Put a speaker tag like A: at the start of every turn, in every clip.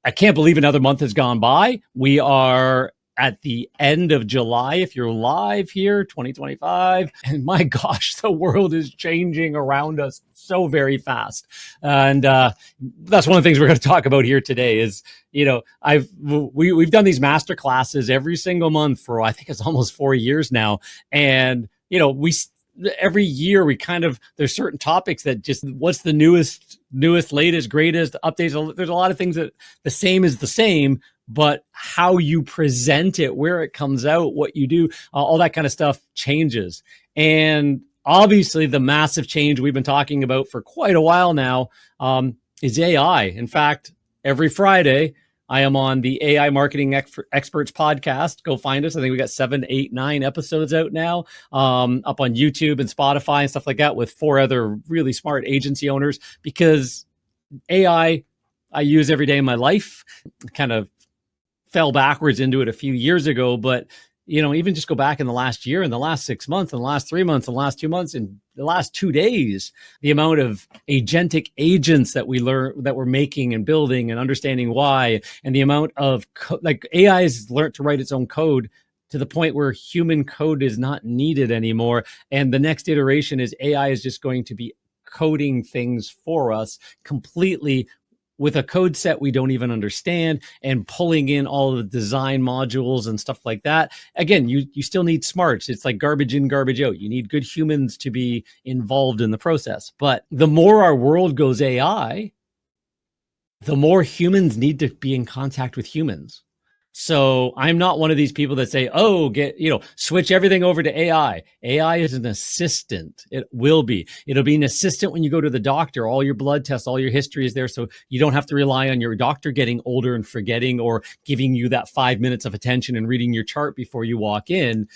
A: I can't believe another month has gone by. We are at the end of July, if you're live here, 2025. And my gosh, the world is changing around us so very fast. And that's one of the things we're going to talk about here today is, we've done these master classes every single month for, I think it's almost 4 years now. And, every year there's certain topics that just, what's the newest, latest, greatest updates. There's a lot of things that the same is the same, but how you present it, where it comes out, what you do, all that kind of stuff changes. And obviously the massive change we've been talking about for quite a while now is AI. In fact, every Friday, I am on the AI Marketing Experts podcast. Go find us. I think we got 7, 8, 9 episodes out now, up on YouTube and Spotify and stuff like that with 4 other really smart agency owners, because AI I use every day in my life. Kind of fell backwards into it a few years ago, but even just go back in the last year, in the last 6 months, in the last 3 months, in the last 2 months, in the last 2 days, the amount of agentic agents that we're making and building and understanding why, and the amount of AI has learned to write its own code to the point where human code is not needed anymore. And the next iteration is AI is just going to be coding things for us completely with a code set we don't even understand, and pulling in all of the design modules and stuff like that. Again, you still need smarts. It's like garbage in, garbage out. You need good humans to be involved in the process. But the more our world goes AI, the more humans need to be in contact with humans. So I'm not one of these people that say, switch everything over to AI. AI is an assistant. It will be. It'll be an assistant when you go to the doctor. All your blood tests, all your history is there. So you don't have to rely on your doctor getting older and forgetting, or giving you that 5 minutes of attention and reading your chart before you walk in.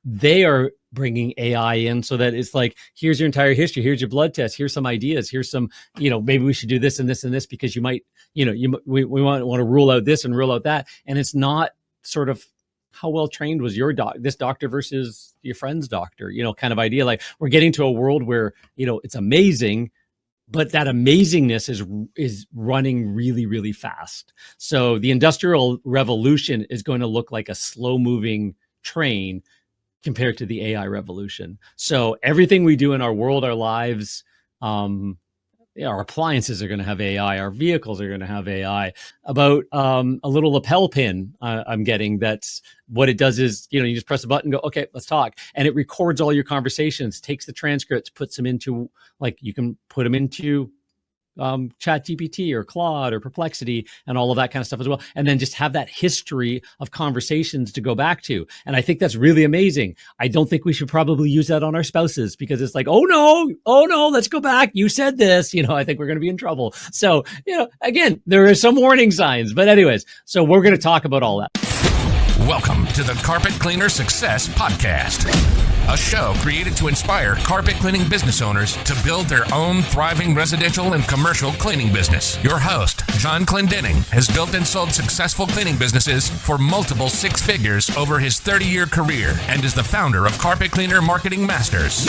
A: They are bringing AI in so that it's like, here's your entire history. Here's your blood test. Here's some ideas. Here's some, maybe we should do this and this and this because you might, we want to rule out this and rule out that. And it's not sort of how well trained was this doctor versus your friend's doctor, kind of idea. Like, we're getting to a world where, it's amazing, but that amazingness is running really, really fast. So the Industrial Revolution is going to look like a slow moving train compared to the AI revolution. So everything we do in our world, our lives, our appliances are going to have AI, our vehicles are going to have AI. About a little lapel pin I'm getting, that's what it does is, you just press a button, go, okay, let's talk. And it records all your conversations, takes the transcripts, puts them into, you can put them into ChatGPT or Claude or Perplexity and all of that kind of stuff as well. And then just have that history of conversations to go back to. And I think that's really amazing. I don't think we should probably use that on our spouses, because it's like, oh no, let's go back. You said this, I think we're going to be in trouble. So, again, there are some warning signs, but anyways, so we're going to talk about all that.
B: Welcome to the Carpet Cleaner Success Podcast, a show created to inspire carpet cleaning business owners to build their own thriving residential and commercial cleaning business. Your host, John Clendenning, has built and sold successful cleaning businesses for multiple 6 figures over his 30-year career, and is the founder of Carpet Cleaner Marketing Masters,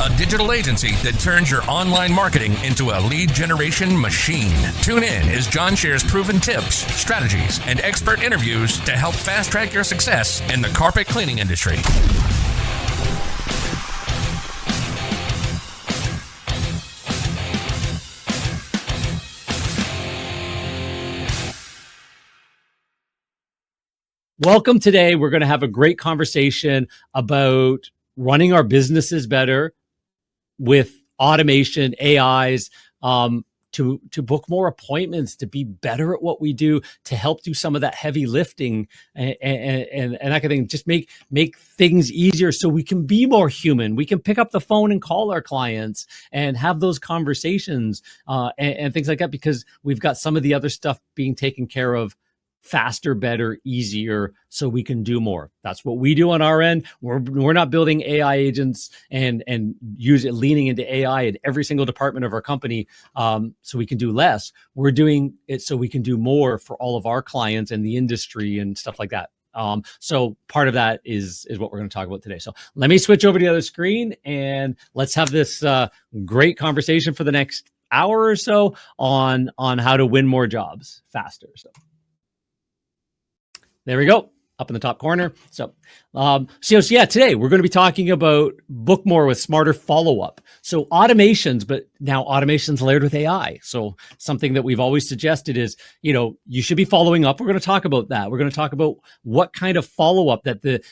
B: a digital agency that turns your online marketing into a lead generation machine. Tune in as John shares proven tips, strategies, and expert interviews to help fast-track your success in the carpet cleaning industry.
A: Welcome. Today, we're going to have a great conversation about running our businesses better with automation, AIs, to book more appointments, to be better at what we do, to help do some of that heavy lifting and that kind of thing. Just make things easier so we can be more human. We can pick up the phone and call our clients and have those conversations and things like that, because we've got some of the other stuff being taken care of faster, better, easier, so we can do more. That's what we do on our end. We're not building AI agents and leaning into AI in every single department of our company so we can do less. We're doing it so we can do more for all of our clients and the industry and stuff like that. So part of that is what we're going to talk about today. So let me switch over to the other screen and let's have this great conversation for the next hour or so on how to win more jobs faster. So There we go. Up in the top corner. So yeah, today we're going to be talking about book more with smarter follow-up. So automations, but now automations layered with AI. So something that we've always suggested is, you should be following up. We're going to talk about that. We're going to talk about what kind of follow-up that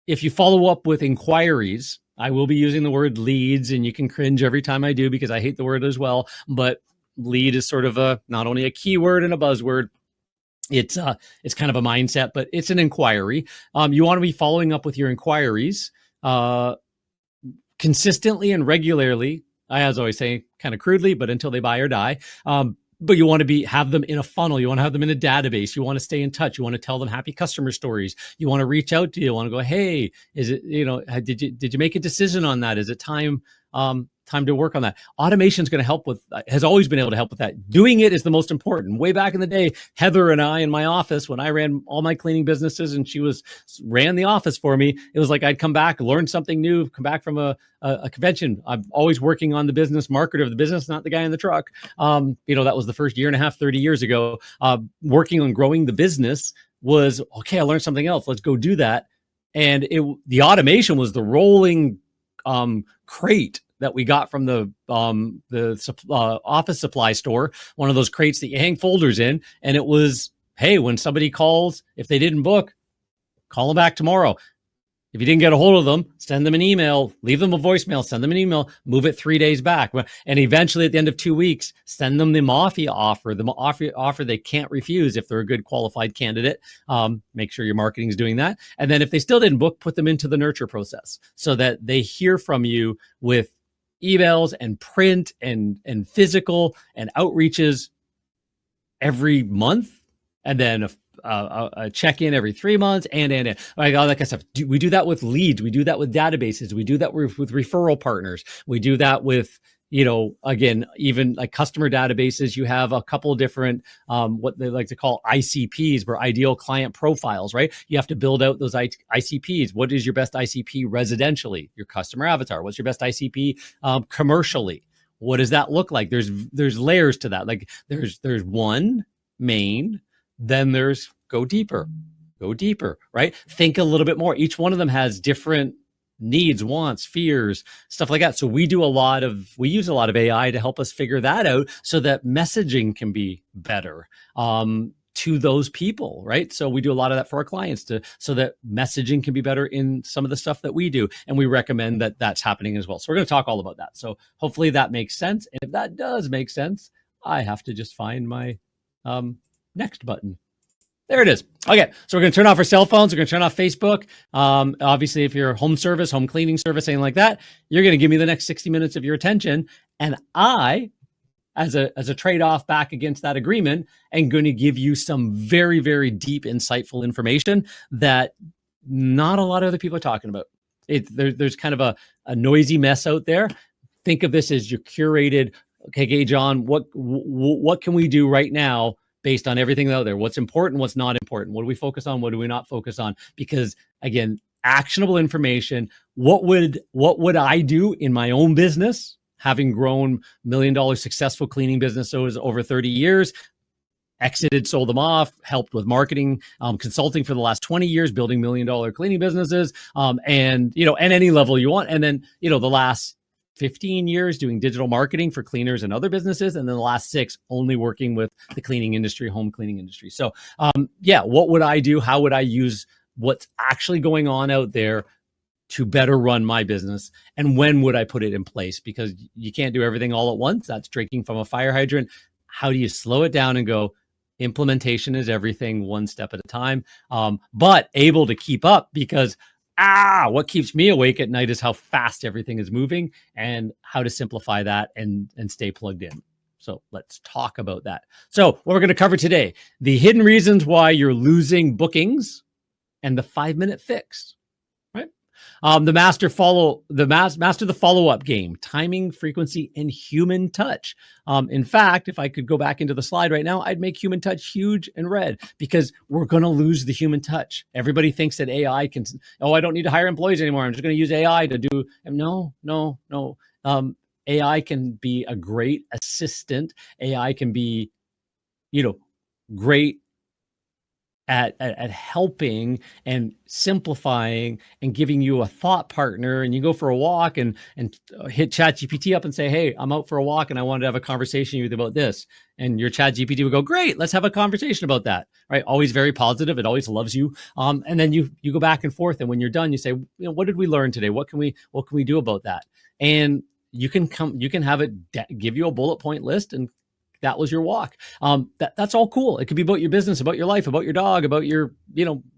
A: if you follow up with inquiries, I will be using the word leads, and you can cringe every time I do because I hate the word as well. But lead is sort of not only a keyword and a buzzword. It's kind of a mindset, but it's an inquiry. You want to be following up with your inquiries consistently and regularly. I always say, kind of crudely, but until they buy or die. But you want to have them in a funnel. You want to have them in a database. You want to stay in touch. You want to tell them happy customer stories. You want to reach out to you. You want to go, hey, is it, did you make a decision on that? Is it time to work on that? Automation is going to help with, has always been able to help with that. Doing it is the most important. Way back in the day, Heather and I in my office, when I ran all my cleaning businesses and she ran the office for me, it was like I'd come back, learn something new, come back from a convention. I'm always working on the business, marketer of the business, not the guy in the truck. That was the first year and a half, 30 years ago. Working on growing the business was, okay, I learned something else. Let's go do that. And the automation was the rolling crate that we got from the office supply store, one of those crates that you hang folders in. And it was, hey, when somebody calls, if they didn't book, call them back tomorrow. If you didn't get a hold of them, send them an email, leave them a voicemail, send them an email, move it 3 days back. And eventually at the end of 2 weeks, send them the Mafia offer, offer they can't refuse if they're a good qualified candidate. Make sure your marketing is doing that. And then if they still didn't book, put them into the nurture process so that they hear from you with emails and print and physical and outreaches every month. And then a check-in every 3 months and like all that kind of stuff. We do that with leads. We do that with databases. We do that with referral partners. We do that with, again, even like customer databases. You have a couple of different, what they like to call ICPs, or ideal client profiles, right? You have to build out those ICPs. What is your best ICP residentially? Your customer avatar. What's your best ICP commercially? What does that look like? There's layers to that. Like there's one main, then there's go deeper, right? Think a little bit more. Each one of them has different needs, wants, fears, stuff like that. So we use a lot of AI to help us figure that out so that messaging can be better to those people, right? So we do a lot of that for our clients so that messaging can be better in some of the stuff that we do. And we recommend that that's happening as well. So we're going to talk all about that. So hopefully that makes sense. And if that does make sense, I have to just find my next button. There it is. Okay, so we're going to turn off our cell phones. We're going to turn off Facebook. Obviously, if you're a home service, home cleaning service, anything like that, you're going to give me the next 60 minutes of your attention. And I, as a trade-off back against that agreement, am going to give you some very, very deep, insightful information that not a lot of other people are talking about. There's kind of a noisy mess out there. Think of this as your curated, okay, John, what can we do right now based on everything out there? What's important, what's not important? What do we focus on? What do we not focus on? Because again, actionable information. What would I do in my own business, having grown $1 million successful cleaning businesses over 30 years, exited, sold them off, helped with marketing, consulting for the last 20 years, building $1 million cleaning businesses, and any level you want. And then, the last 15 years doing digital marketing for cleaners and other businesses. And then the last 6 only working with the cleaning industry, home cleaning industry. So what would I do? How would I use what's actually going on out there to better run my business? And when would I put it in place? Because you can't do everything all at once. That's drinking from a fire hydrant. How do you slow it down and go, implementation is everything, one step at a time, but able to keep up? Because what keeps me awake at night is how fast everything is moving and how to simplify that and stay plugged in. So let's talk about that. So what we're going to cover today, the hidden reasons why you're losing bookings and the 5-minute fix, right? Master the follow-up game, timing, frequency, and human touch. In fact, if I could go back into the slide right now, I'd make human touch huge and red because we're going to lose the human touch. Everybody thinks that AI can, I don't need to hire employees anymore. I'm just going to use AI to do, no. AI can be a great assistant. AI can be, great at helping and simplifying and giving you a thought partner, and you go for a walk and hit ChatGPT up and say, hey, I'm out for a walk and I wanted to have a conversation with you about this. And your ChatGPT would go, great, let's have a conversation about that. Right? Always very positive. It always loves you. And then you go back and forth. And when you're done, you say, what did we learn today? What can we do about that? And you can have it give you a bullet point list, and that was your walk. That's all cool. It could be about your business, about your life, about your dog, about your,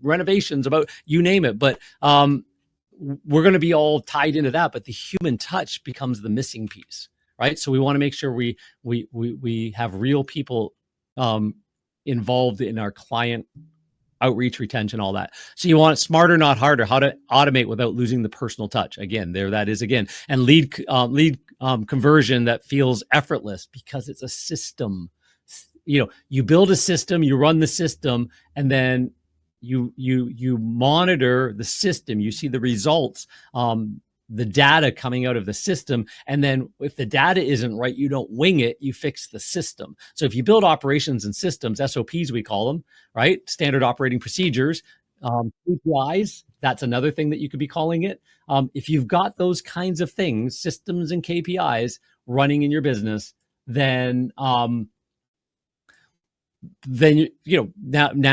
A: renovations, about you name it. But we're going to be all tied into that. But the human touch becomes the missing piece, right? So we want to make sure we have real people involved in our client outreach, retention, all that. So you want it smarter, not harder. How to automate without losing the personal touch. Again, there that is again. And lead conversion that feels effortless, because it's a system. You build a system, you run the system, and then you monitor the system. You see the results, the data coming out of the system. And then if the data isn't right, you don't wing it, you fix the system. So if you build operations and systems, SOPs, we call them, right? Standard operating procedures, KPIs, that's another thing that you could be calling it. If you've got those kinds of things, systems and KPIs running in your business, then now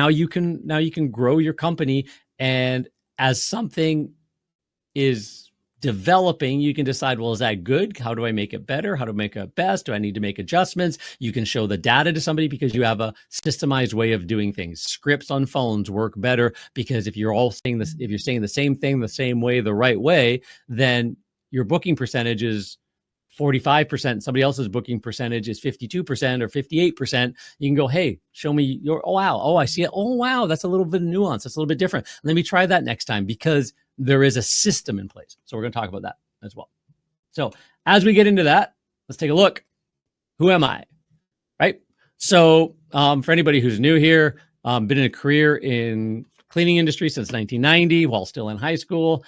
A: you can grow your company. And as something is developing, you can decide, well, is that good? How do I make it better? How to make it best? Do I need to make adjustments? You can show the data to somebody because you have a systemized way of doing things. Scripts on phones work better because if you're all saying this, if you're saying the same thing the same way, the right way, then your booking percentage is 45%. Somebody else's booking percentage is 52% or 58%. You can go, hey, show me your, oh, wow. Oh, I see it. Oh, wow. That's a little bit of nuance. That's a little bit different. Let me try that next time, because there is a system in place. So we're going to talk about that as well. So as we get into that, let's take a look. Who am I? Right? So for anybody who's new here, been in a career in cleaning industry since 1990 while still in high school.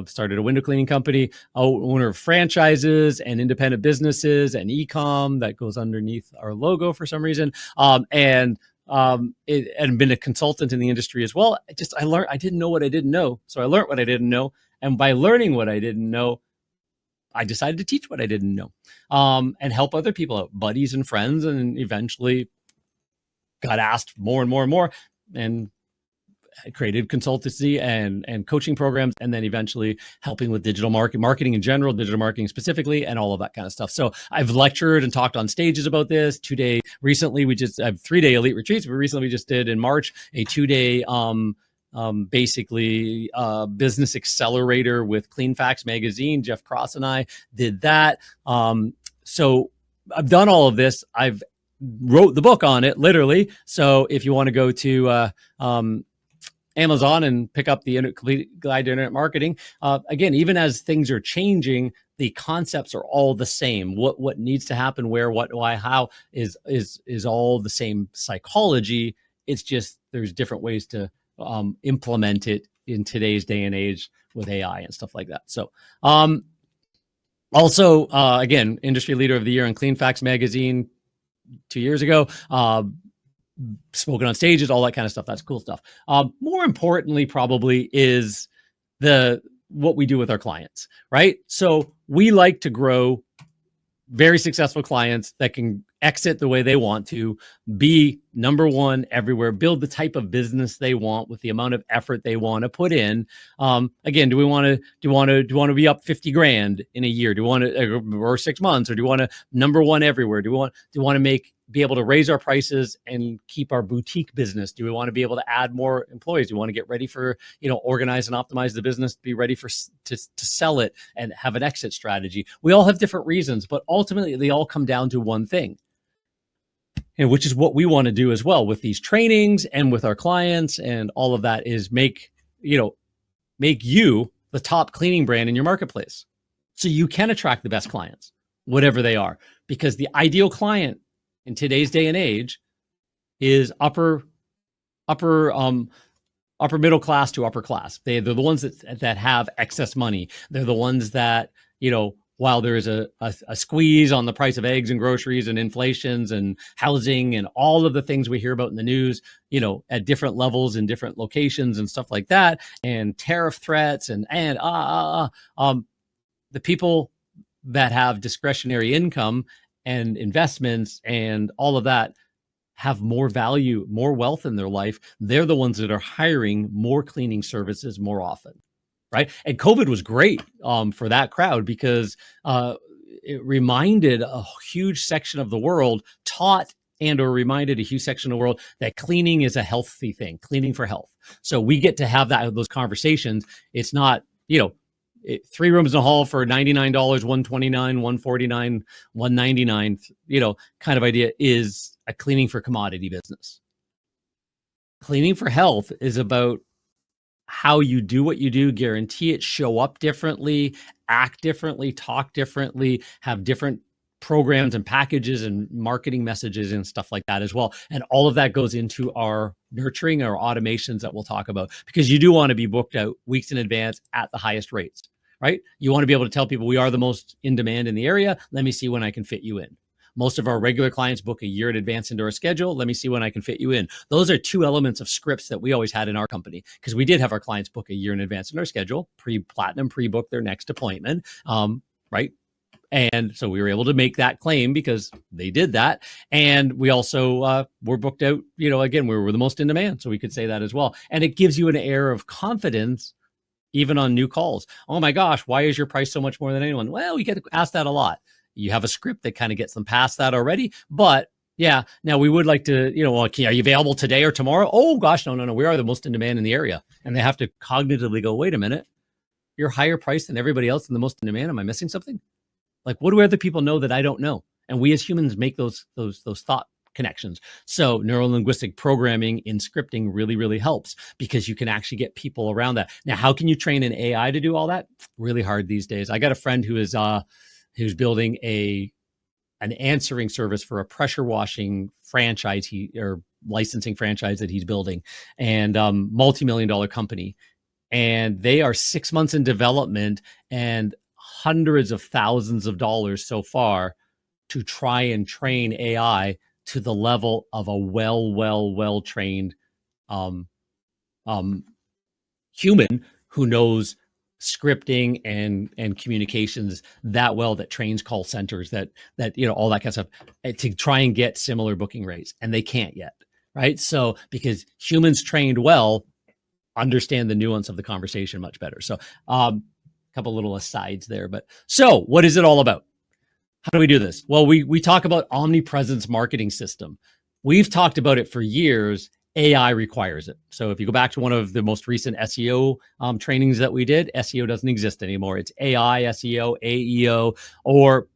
A: Started a window cleaning company, owner of franchises and independent businesses and e-com that goes underneath our logo for some reason. And been a consultant in the industry as well. I learned, I didn't know what I didn't know. So I learned what I didn't know. And by learning what I didn't know, I decided to teach what I didn't know, and help other people out, buddies and friends. And eventually got asked more and more and more, and I created consultancy and coaching programs, and then eventually helping with digital marketing in general, digital marketing specifically, and all of that kind of stuff. So I've lectured and talked on stages about this. Recently, we just have 3-day elite retreats. But recently we just did in March a 2-day basically business accelerator with Clean Facts magazine. Jeff Cross and I did that. So I've done all of this. I've wrote the book on it, literally. So if you want to go to Amazon and pick up the Complete Guide to Internet Marketing. Again, even as things are changing, the concepts are all the same. What needs to happen, where, what, why, how is all the same psychology. It's just there's different ways to implement it in today's day and age with AI and stuff like that. So also, again, industry leader of the year in Clean Facts magazine 2 years ago. Spoken on stages, all that kind of stuff. That's cool stuff. More importantly, probably is what we do with our clients, right? So we like to grow very successful clients that can exit the way they want to, be number one everywhere, build the type of business they want with the amount of effort they want to put in. Again, do you want to be up 50 grand in a year? Do you want to, or 6 months, or do you want to number one everywhere? Do you want to be able to raise our prices and keep our boutique business? Do we want to be able to add more employees? Do we want to get ready for, organize and optimize the business, be ready to sell it and have an exit strategy? We all have different reasons, but ultimately they all come down to one thing, and which is what we want to do as well with these trainings and with our clients, and all of that is make you the top cleaning brand in your marketplace, so you can attract the best clients, whatever they are, because the ideal client in today's day and age is upper middle class to upper class. They're the ones that have excess money. They're the ones that while there is a squeeze on the price of eggs and groceries and inflations and housing and all of the things we hear about in the news, at different levels in different locations and stuff like that, and tariff threats and the people that have discretionary income and investments and all of that have more value, more wealth in their life. They're the ones that are hiring more cleaning services more often. Right. And COVID was great for that crowd because it reminded a huge section of the world, taught and or reminded a huge section of the world that cleaning is a healthy thing, cleaning for health. So we get to have those conversations. It's not, 3 rooms in a hall for $99, $129, $149, $199, kind of idea is a cleaning for commodity business. Cleaning for health is about how you do what you do, guarantee it, show up differently, act differently, talk differently, have different programs and packages and marketing messages and stuff like that as well. And all of that goes into our nurturing, our automations that we'll talk about, because you do want to be booked out weeks in advance at the highest rates, right? You want to be able to tell people we are the most in demand in the area. Let me see when I can fit you in. Most of our regular clients book a year in advance into our schedule. Let me see when I can fit you in. Those are 2 elements of scripts that we always had in our company, because we did have our clients book a year in advance in our schedule, pre-platinum, pre-book their next appointment, right? And so we were able to make that claim because they did that. And we also were booked out, again, we were the most in demand. So we could say that as well. And it gives you an air of confidence, even on new calls. Oh my gosh, why is your price so much more than anyone? Well, we get asked that a lot. You have a script that kind of gets them past that already. But yeah, now we would like to, are you available today or tomorrow? Oh gosh, no. We are the most in demand in the area. And they have to cognitively go, wait a minute, you're higher priced than everybody else and the most in demand. Am I missing something? Like, what do other people know that I don't know? And we as humans make those thought connections. So neuro-linguistic programming in scripting really, really helps, because you can actually get people around that. Now, how can you train an AI to do all that? Really hard these days. I got a friend who's building an answering service for a pressure washing franchise or licensing franchise that he's building, and multi-million-dollar company. And they are 6 months in development and hundreds of thousands of dollars so far to try and train AI to the level of a well-trained human who knows scripting and communications that well, that trains call centers, that all that kind of stuff, to try and get similar booking rates. And they can't yet, right? So because humans trained well understand the nuance of the conversation much better. So couple little asides there, but so what is it all about? How do we do this? Well, we talk about omnipresence marketing system. We've talked about it for years. AI requires it. So if you go back to one of the most recent SEO trainings that we did, SEO doesn't exist anymore. It's AI, SEO, AEO, or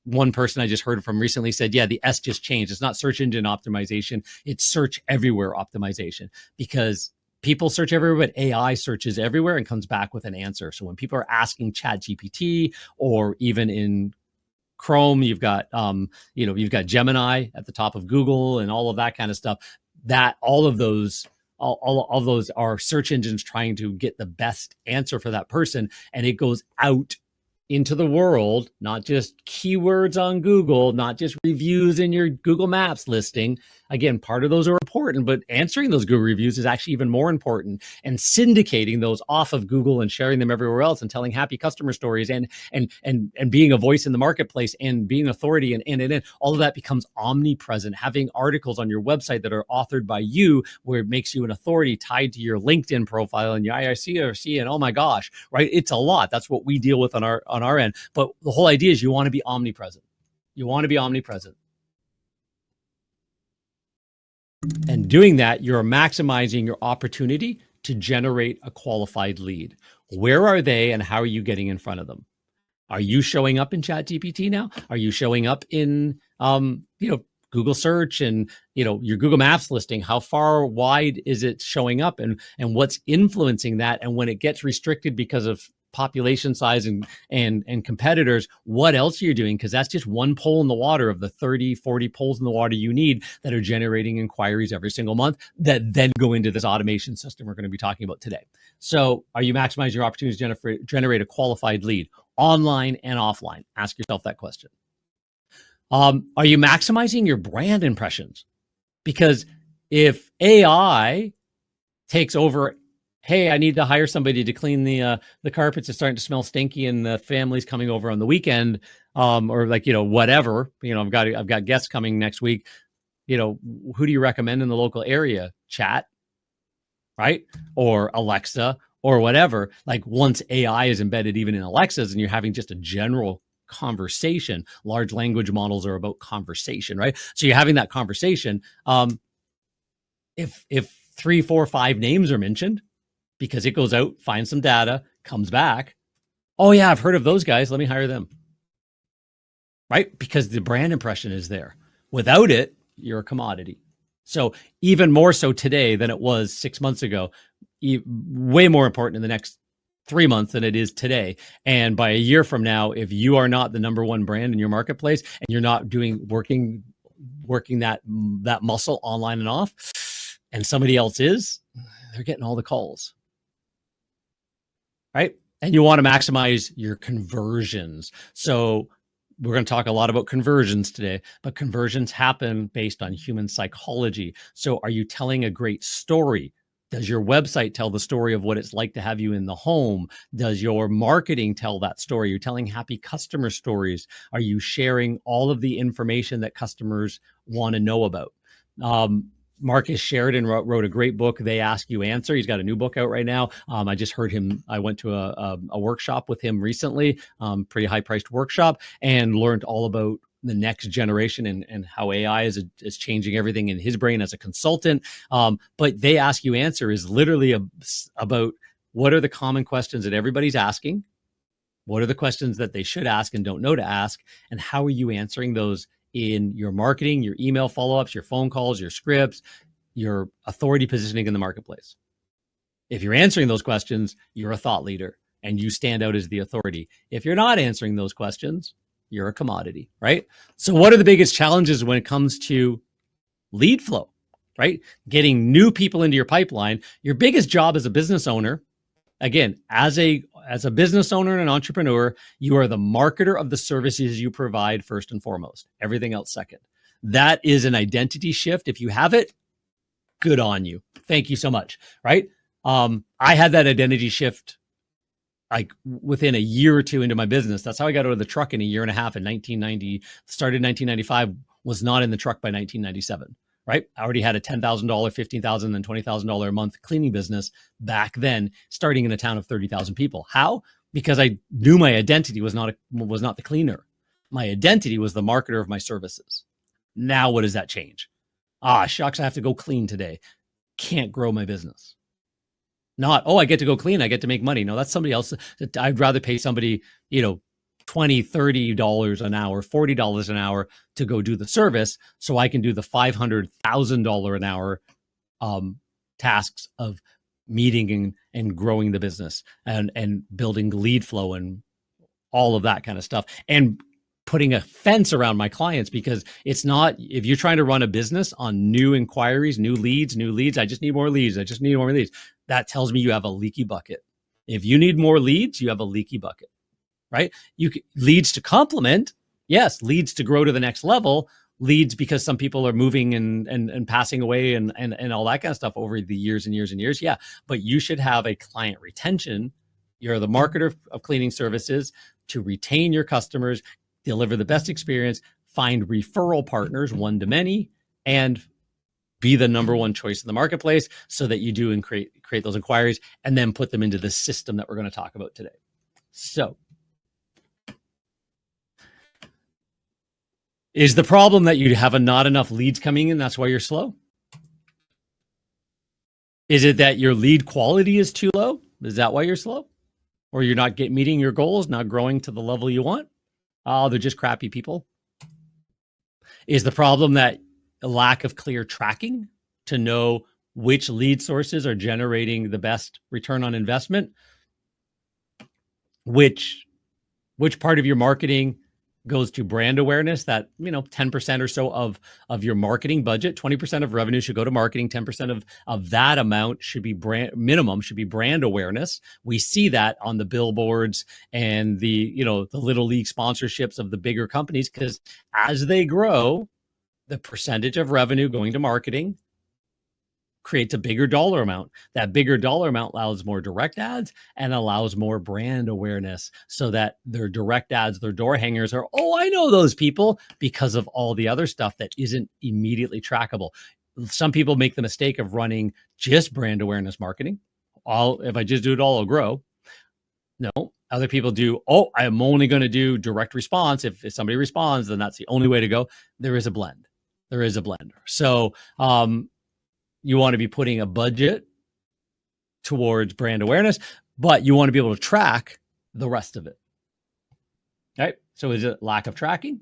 A: one person I just heard from recently said, yeah, the S just changed. It's not search engine optimization. It's search everywhere optimization, because people search everywhere, but AI searches everywhere and comes back with an answer. So when people are asking ChatGPT, or even in Chrome, you've got Gemini at the top of Google and all of that kind of stuff. That all of those are search engines trying to get the best answer for that person, and it goes out into the world, not just keywords on Google, not just reviews in your Google Maps listing. Again, part of those are important, but answering those Google reviews is actually even more important, and syndicating those off of Google and sharing them everywhere else and telling happy customer stories and being a voice in the marketplace and being authority and all of that becomes omnipresent. Having articles on your website that are authored by you, where it makes you an authority tied to your LinkedIn profile and your IRC, and oh my gosh, right? It's a lot. That's what we deal with on our end. But the whole idea is you want to be omnipresent. You want to be omnipresent. And doing that, you're maximizing your opportunity to generate a qualified lead. Where are they and how are you getting in front of them? Are you showing up in ChatGPT now? Are you showing up in Google search and your Google Maps listing? How far wide is it showing up, and what's influencing that? And when it gets restricted because of population size and competitors, what else are you doing? Because that's just one pole in the water of the 30, 40 poles in the water you need that are generating inquiries every single month that then go into this automation system we're going to be talking about today. So are you maximizing your opportunities to generate a qualified lead? online and offline? Ask yourself that question. Are you maximizing your brand impressions? Because if AI takes over, hey, I need to hire somebody to clean the carpets. It's starting to smell stinky, and the family's coming over on the weekend, or like, whatever. I've got guests coming next week. Who do you recommend in the local area? Chat, right? Or Alexa, or whatever. Like, once AI is embedded even in Alexas, and you're having just a general conversation. Large language models are about conversation, right? So you're having that conversation. If 3, 4, 5 names are mentioned, because it goes out, finds some data, comes back. Oh yeah, I've heard of those guys. Let me hire them. Right? Because the brand impression is there. Without it, you're a commodity. So even more so today than it was 6 months ago, way more important in the next 3 months than it is today. And by a year from now, if you are not the number one brand in your marketplace and you're not working that muscle online and off, and somebody else is, they're getting all the calls. Right? And you want to maximize your conversions. So we're going to talk a lot about conversions today, but conversions happen based on human psychology. So are you telling a great story? Does your website tell the story of what it's like to have you in the home? Does your marketing tell that story? You're telling happy customer stories. Are you sharing all of the information that customers want to know about? Marcus Sheridan wrote a great book, They Ask You Answer. He's got a new book out right now. I just heard him. I went to a workshop with him recently, pretty high-priced workshop, and learned all about the next generation and how AI is changing everything in his brain as a consultant. But They Ask You Answer is literally about what are the common questions that everybody's asking, what are the questions that they should ask and don't know to ask, and how are you answering those in your marketing, your email follow-ups, your phone calls, your scripts, your authority positioning in the marketplace. If you're answering those questions, you're a thought leader and you stand out as the authority. If you're not answering those questions, you're a commodity, right? So what are the biggest challenges when it comes to lead flow, right? Getting new people into your pipeline. Your biggest job as a business owner, again, as a business owner and an entrepreneur, you are the marketer of the services you provide first and foremost. Everything else second. That is an identity shift. If you have it, good on you. Thank you so much, right? I had that identity shift like within a year or two into my business. That's how I got out of the truck in a year and a half in 1990. Started in 1995, was not in the truck by 1997. Right? I already had a $10,000, $15,000, and $20,000 a month cleaning business back then, starting in a town of 30,000 people. How? Because I knew my identity was not the cleaner. My identity was the marketer of my services. Now, what does that change? Shucks, I have to go clean today. Can't grow my business. Not, I get to go clean, I get to make money. No, that's somebody else. I'd rather pay somebody, $20, $30 an hour, $40 an hour to go do the service, so I can do the $500,000 an hour tasks of meeting and growing the business and building lead flow and all of that kind of stuff, and putting a fence around my clients, because it's not, if you're trying to run a business on new inquiries, new leads, I just need more leads. That tells me you have a leaky bucket. If you need more leads, you have a leaky bucket. Right? Leads to complement. Yes. Leads to grow to the next level. Leads because some people are moving and passing away and all that kind of stuff over the years and years and years. Yeah. But you should have a client retention. You're the marketer of cleaning services to retain your customers, deliver the best experience, find referral partners, one to many, and be the number one choice in the marketplace so that you do and create those inquiries and then put them into the system that we're going to talk about today. So, is the problem that you have not enough leads coming in? That's why you're slow? Is it that your lead quality is too low? Is that why you're slow? Or you're not meeting your goals, not growing to the level you want? They're just crappy people. Is the problem that a lack of clear tracking to know which lead sources are generating the best return on investment? Which part of your marketing, goes to brand awareness, that 10% or so of your marketing budget, 20% of revenue should go to marketing, 10% of that amount should be brand awareness. We see that on the billboards and the little league sponsorships of the bigger companies, because as they grow, the percentage of revenue going to marketing creates a bigger dollar amount. That bigger dollar amount allows more direct ads and allows more brand awareness, so that their direct ads, their door hangers are, oh, I know those people, because of all the other stuff that isn't immediately trackable. Some people make the mistake of running just brand awareness marketing. If I just do it all, I'll grow. No, other people do, oh, I'm only going to do direct response. If somebody responds, then that's the only way to go. There is a blend. So, you want to be putting a budget towards brand awareness, but you want to be able to track the rest of it. Right? So is it lack of tracking?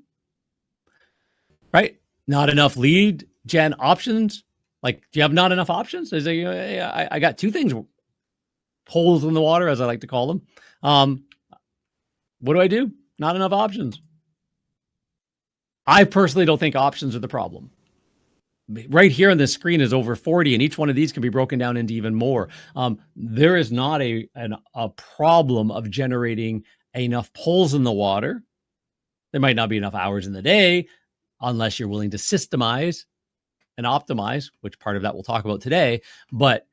A: Right? Not enough lead gen options? Like, do you have not enough options? Is it, I got two things, holes in the water, as I like to call them. What do I do? Not enough options. I personally don't think options are the problem. Right here on the screen is over 40, and each one of these can be broken down into even more. There is not a problem of generating enough poles in the water. There might not be enough hours in the day, unless you're willing to systemize and optimize, which part of that we'll talk about today. But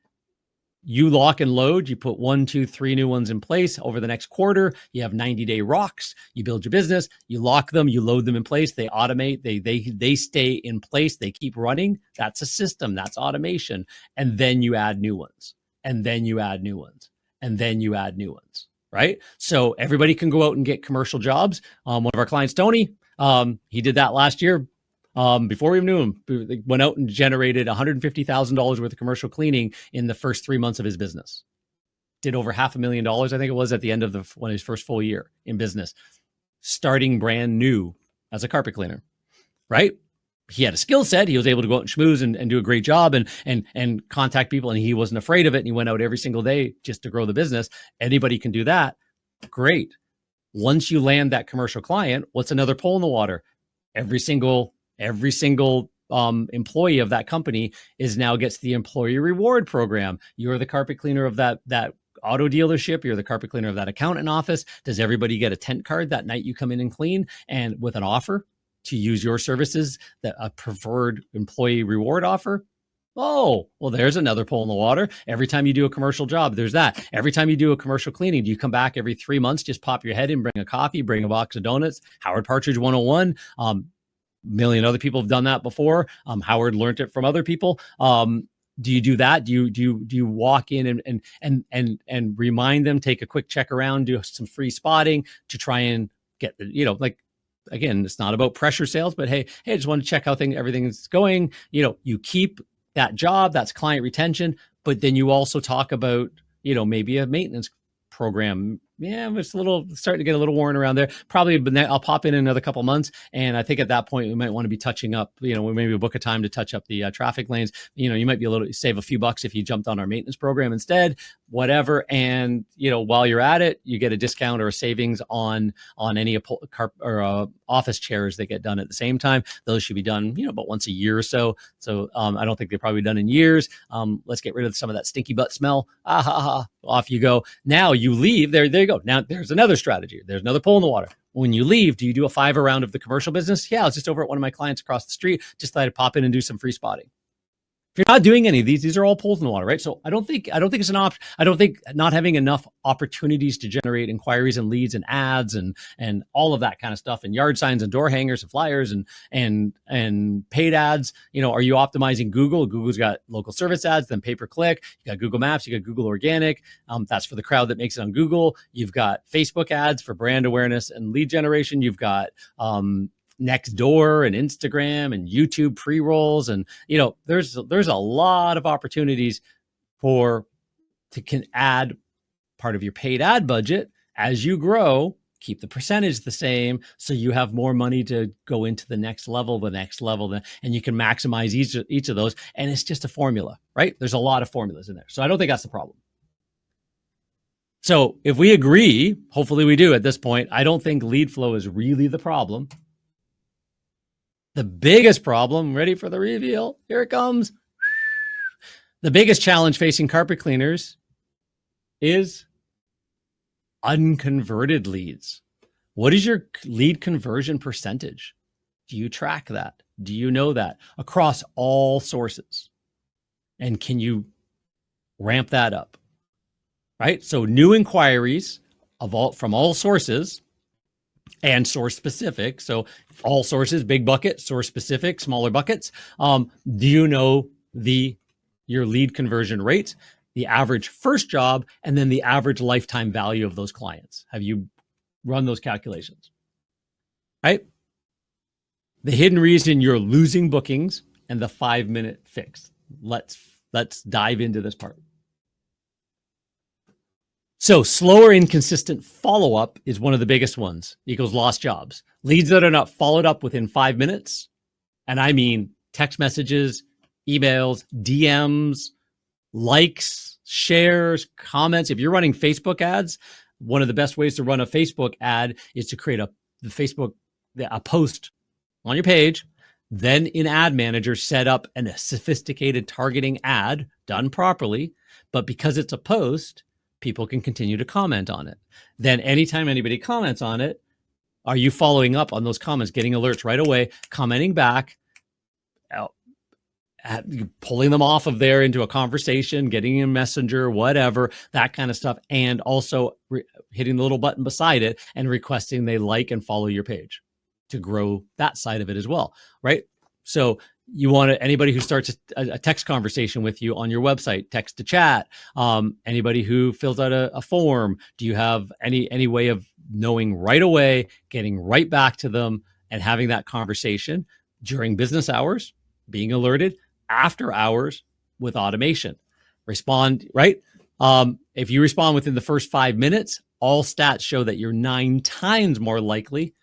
A: you lock and load, you put 1, 2, 3 new ones in place over the next quarter. You have 90-day rocks. You build your business, you lock them, you load them in place. They automate, they stay in place. They keep running. That's a system. That's automation. And then you add new ones, and then you add new ones, and then you add new ones, right? So everybody can go out and get commercial jobs. One of our clients, Tony, he did that last year. Before we knew him, they went out and generated $150,000 worth of commercial cleaning in the first 3 months of his business. Did over $500,000, I think it was, at the end of his first full year in business, starting brand new as a carpet cleaner, right? He had a skill set. He was able to go out and schmooze and do a great job and contact people, and he wasn't afraid of it. And he went out every single day just to grow the business. Anybody can do that. Great. Once you land that commercial client, what's another pole in the water? Every single employee of that company now gets the employee reward program. You're the carpet cleaner of that auto dealership. You're the carpet cleaner of that accountant office. Does everybody get a tent card that night you come in and clean, and with an offer to use your services, a preferred employee reward offer? Oh, well, there's another pole in the water. Every time you do a commercial job, there's that. Every time you do a commercial cleaning, do you come back every 3 months, just pop your head in, bring a coffee, bring a box of donuts? Howard Partridge 101. Million other people have done that before. Howard learned it from other people. Do you do that? Do you walk in and remind them, take a quick check around, do some free spotting to try and get the, again, it's not about pressure sales, but hey, I just want to check how everything is going. You keep that job, that's client retention, but then you also talk about, maybe a maintenance program. Yeah, it's starting to get a little worn around there. Probably, but I'll pop in another couple months, and I think at that point we might want to be touching up. We maybe book a time to touch up the traffic lanes. You might be save a few bucks if you jumped on our maintenance program instead. Whatever, and while you're at it, you get a discount or a savings on any office chairs that get done at the same time. Those should be done, about once a year or so. So I don't think they're probably done in years. Let's get rid of some of that stinky butt smell. Off you go. Now you leave. There you go. Now there's another strategy. There's another pole in the water. When you leave, do you do a 5 round of the commercial business? Yeah, I was just over at one of my clients across the street. Just thought I'd pop in and do some free spotting. If you're not doing any of these are all poles in the water, right? So I don't think it's an option. I don't think not having enough opportunities to generate inquiries and leads and ads and all of that kind of stuff, and yard signs and door hangers and flyers and paid ads. Are you optimizing Google? Google's got local service ads, then pay per click. You got Google Maps, you got Google Organic. That's for the crowd that makes it on Google. You've got Facebook ads for brand awareness and lead generation. You've got Nextdoor and Instagram and YouTube pre-rolls, and there's a lot of opportunities can add part of your paid ad budget as you grow. Keep the percentage the same, so you have more money to go into the next level, and you can maximize each of those. And it's just a formula, right? There's a lot of formulas in there, so I don't think that's the problem. So if we agree, hopefully we do at this point, I don't think lead flow is really the problem. The biggest problem, ready for the reveal? Here it comes. The biggest challenge facing carpet cleaners is unconverted leads. What is your lead conversion percentage? Do you track that? Do you know that across all sources? And can you ramp that up? Right? So new inquiries from all sources and source specific. So all sources, big bucket, source specific, smaller buckets. Do you know your lead conversion rate, the average first job, and then the average lifetime value of those clients? Have you run those calculations? Right? The hidden reason you're losing bookings and the 5-minute fix. Let's dive into this part. So slower, inconsistent follow-up is one of the biggest ones, equals lost jobs. Leads that are not followed up within 5 minutes, and I mean text messages, emails, DMs, likes, shares, comments. If you're running Facebook ads, one of the best ways to run a Facebook ad is to create a post on your page, then in Ad Manager, set up a sophisticated targeting ad done properly, but because it's a post, people can continue to comment on it. Then anytime anybody comments on it, are you following up on those comments, getting alerts right away, commenting back, pulling them off of there into a conversation, getting in Messenger, whatever, that kind of stuff, and also hitting the little button beside it and requesting they like and follow your page to grow that side of it as well, right? So you want anybody who starts a text conversation with you on your website, text to chat, anybody who fills out a form, do you have any way of knowing right away, getting right back to them and having that conversation during business hours, being alerted, after hours with automation? Respond, right? If you respond within the first 5 minutes, all stats show that you're 9 times more likely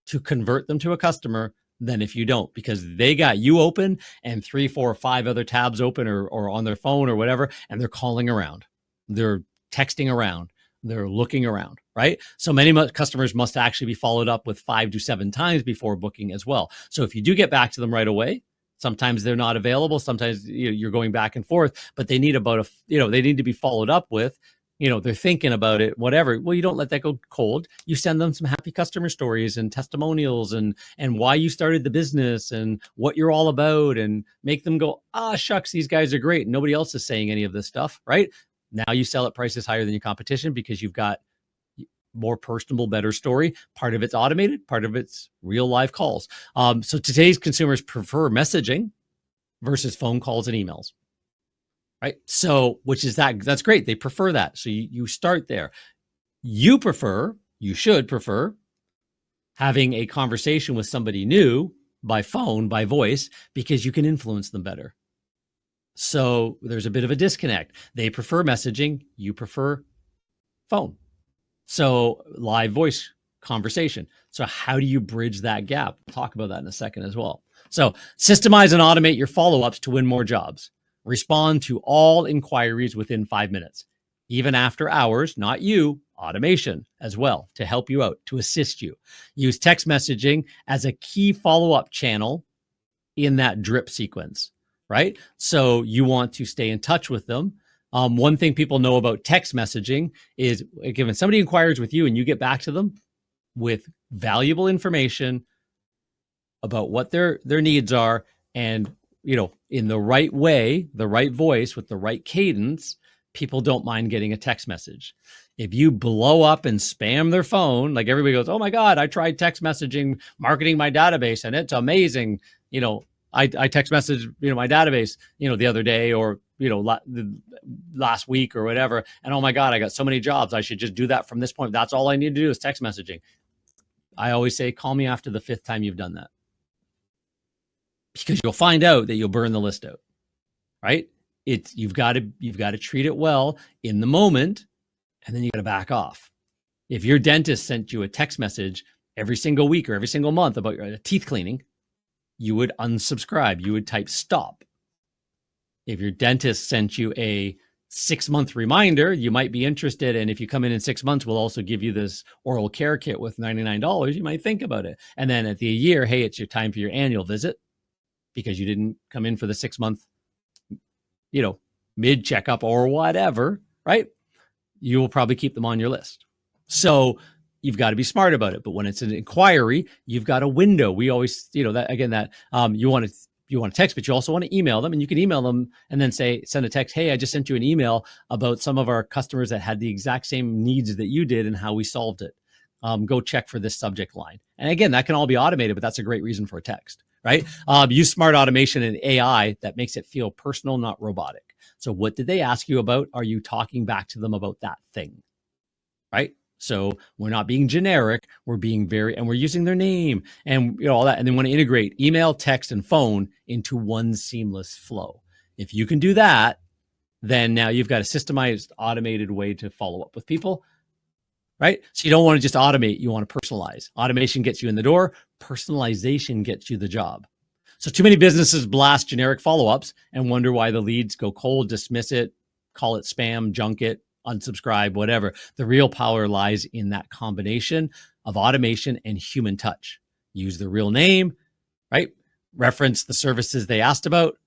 A: to convert them to a customer than if you don't, because they got you open and 3, 4, or 5 other tabs open or on their phone or whatever, and they're calling around, they're texting around, they're looking around, right? So many customers must actually be followed up with 5 to 7 times before booking as well. So if you do get back to them right away, sometimes they're not available, sometimes you're going back and forth, but they need they need to be followed up with. They're thinking about it, whatever. Well, you don't let that go cold. You send them some happy customer stories and testimonials and why you started the business and what you're all about, and make them go, shucks, these guys are great. Nobody else is saying any of this stuff, right? Now you sell at prices higher than your competition because you've got more personable, better story. Part of it's automated, part of it's real live calls. So today's consumers prefer messaging versus phone calls and emails. Right. So, that's great. They prefer that. So you start there. You should prefer having a conversation with somebody new by phone, by voice, because you can influence them better. So there's a bit of a disconnect. They prefer messaging. You prefer phone. So live voice conversation. So how do you bridge that gap? We'll talk about that in a second as well. So systemize and automate your follow-ups to win more jobs. Respond to all inquiries within 5 minutes, even after hours, not you, automation as well to help you out, to assist you. Use text messaging as a key follow-up channel in that drip sequence, right? So you want to stay in touch with them. One thing people know about text messaging is, again, when somebody inquires with you and you get back to them with valuable information about what their needs are, and in the right way, the right voice with the right cadence, people don't mind getting a text message. If you blow up and spam their phone, like everybody goes, oh my God, I tried text messaging, marketing my database, and it's amazing. I text message, my database, the other day, or, last week or whatever. And oh my God, I got so many jobs. I should just do that from this point. That's all I need to do is text messaging. I always say, call me after the 5th time you've done that, because you'll find out that you'll burn the list out, right? You've got to treat it well in the moment, and then you got to back off. If your dentist sent you a text message every single week or every single month about your teeth cleaning, you would unsubscribe. You would type stop. If your dentist sent you a 6-month reminder, you might be interested. And if you come in 6 months, we'll also give you this oral care kit with $99. You might think about it. And then at the year, hey, it's your time for your annual visit because you didn't come in for the 6-month, mid checkup or whatever, right? You will probably keep them on your list. So you've got to be smart about it. But when it's an inquiry, you've got a window. We always, you want to text, but you also want to email them, and you can email them and then send a text. Hey, I just sent you an email about some of our customers that had the exact same needs that you did and how we solved it. Go check for this subject line. And again, that can all be automated, but that's a great reason for a text, right? Use smart automation and AI that makes it feel personal, not robotic. So what did they ask you about? Are you talking back to them about that thing, right? So we're not being generic. We're being and we're using their name and all that. And they want to integrate email, text, and phone into one seamless flow. If you can do that, then now you've got a systemized, automated way to follow up with people, right? So you don't want to just automate. You want to personalize. Automation gets you in the door. Personalization gets you the job. So too many businesses blast generic follow-ups and wonder why the leads go cold, dismiss it, call it spam, junk it, unsubscribe, whatever. The real power lies in that combination of automation and human touch. Use the real name, right? Reference the services they asked about.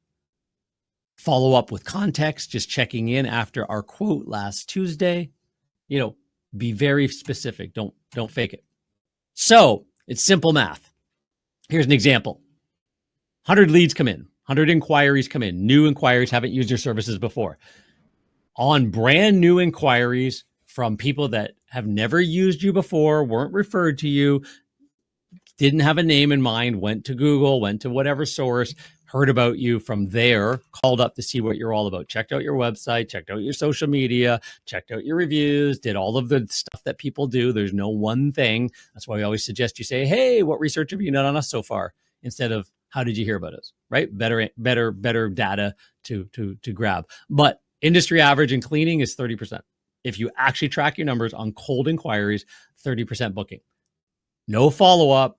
A: Follow up with context, just checking in after our quote last Tuesday. Be very specific. Don't fake it. So it's simple math. Here's an example. 100 leads come in, 100 inquiries come in. New inquiries, haven't used your services before. On brand new inquiries from people that have never used you before, weren't referred to you, didn't have a name in mind, went to Google, went to whatever source, heard about you from there, called up to see what you're all about, checked out your website, checked out your social media, checked out your reviews, did all of the stuff that people do. There's no one thing. That's why we always suggest you say, hey, what research have you done on us so far? Instead of how did you hear about us, right? Better data to grab. But industry average in cleaning is 30%. If you actually track your numbers on cold inquiries, 30% booking. No follow-up,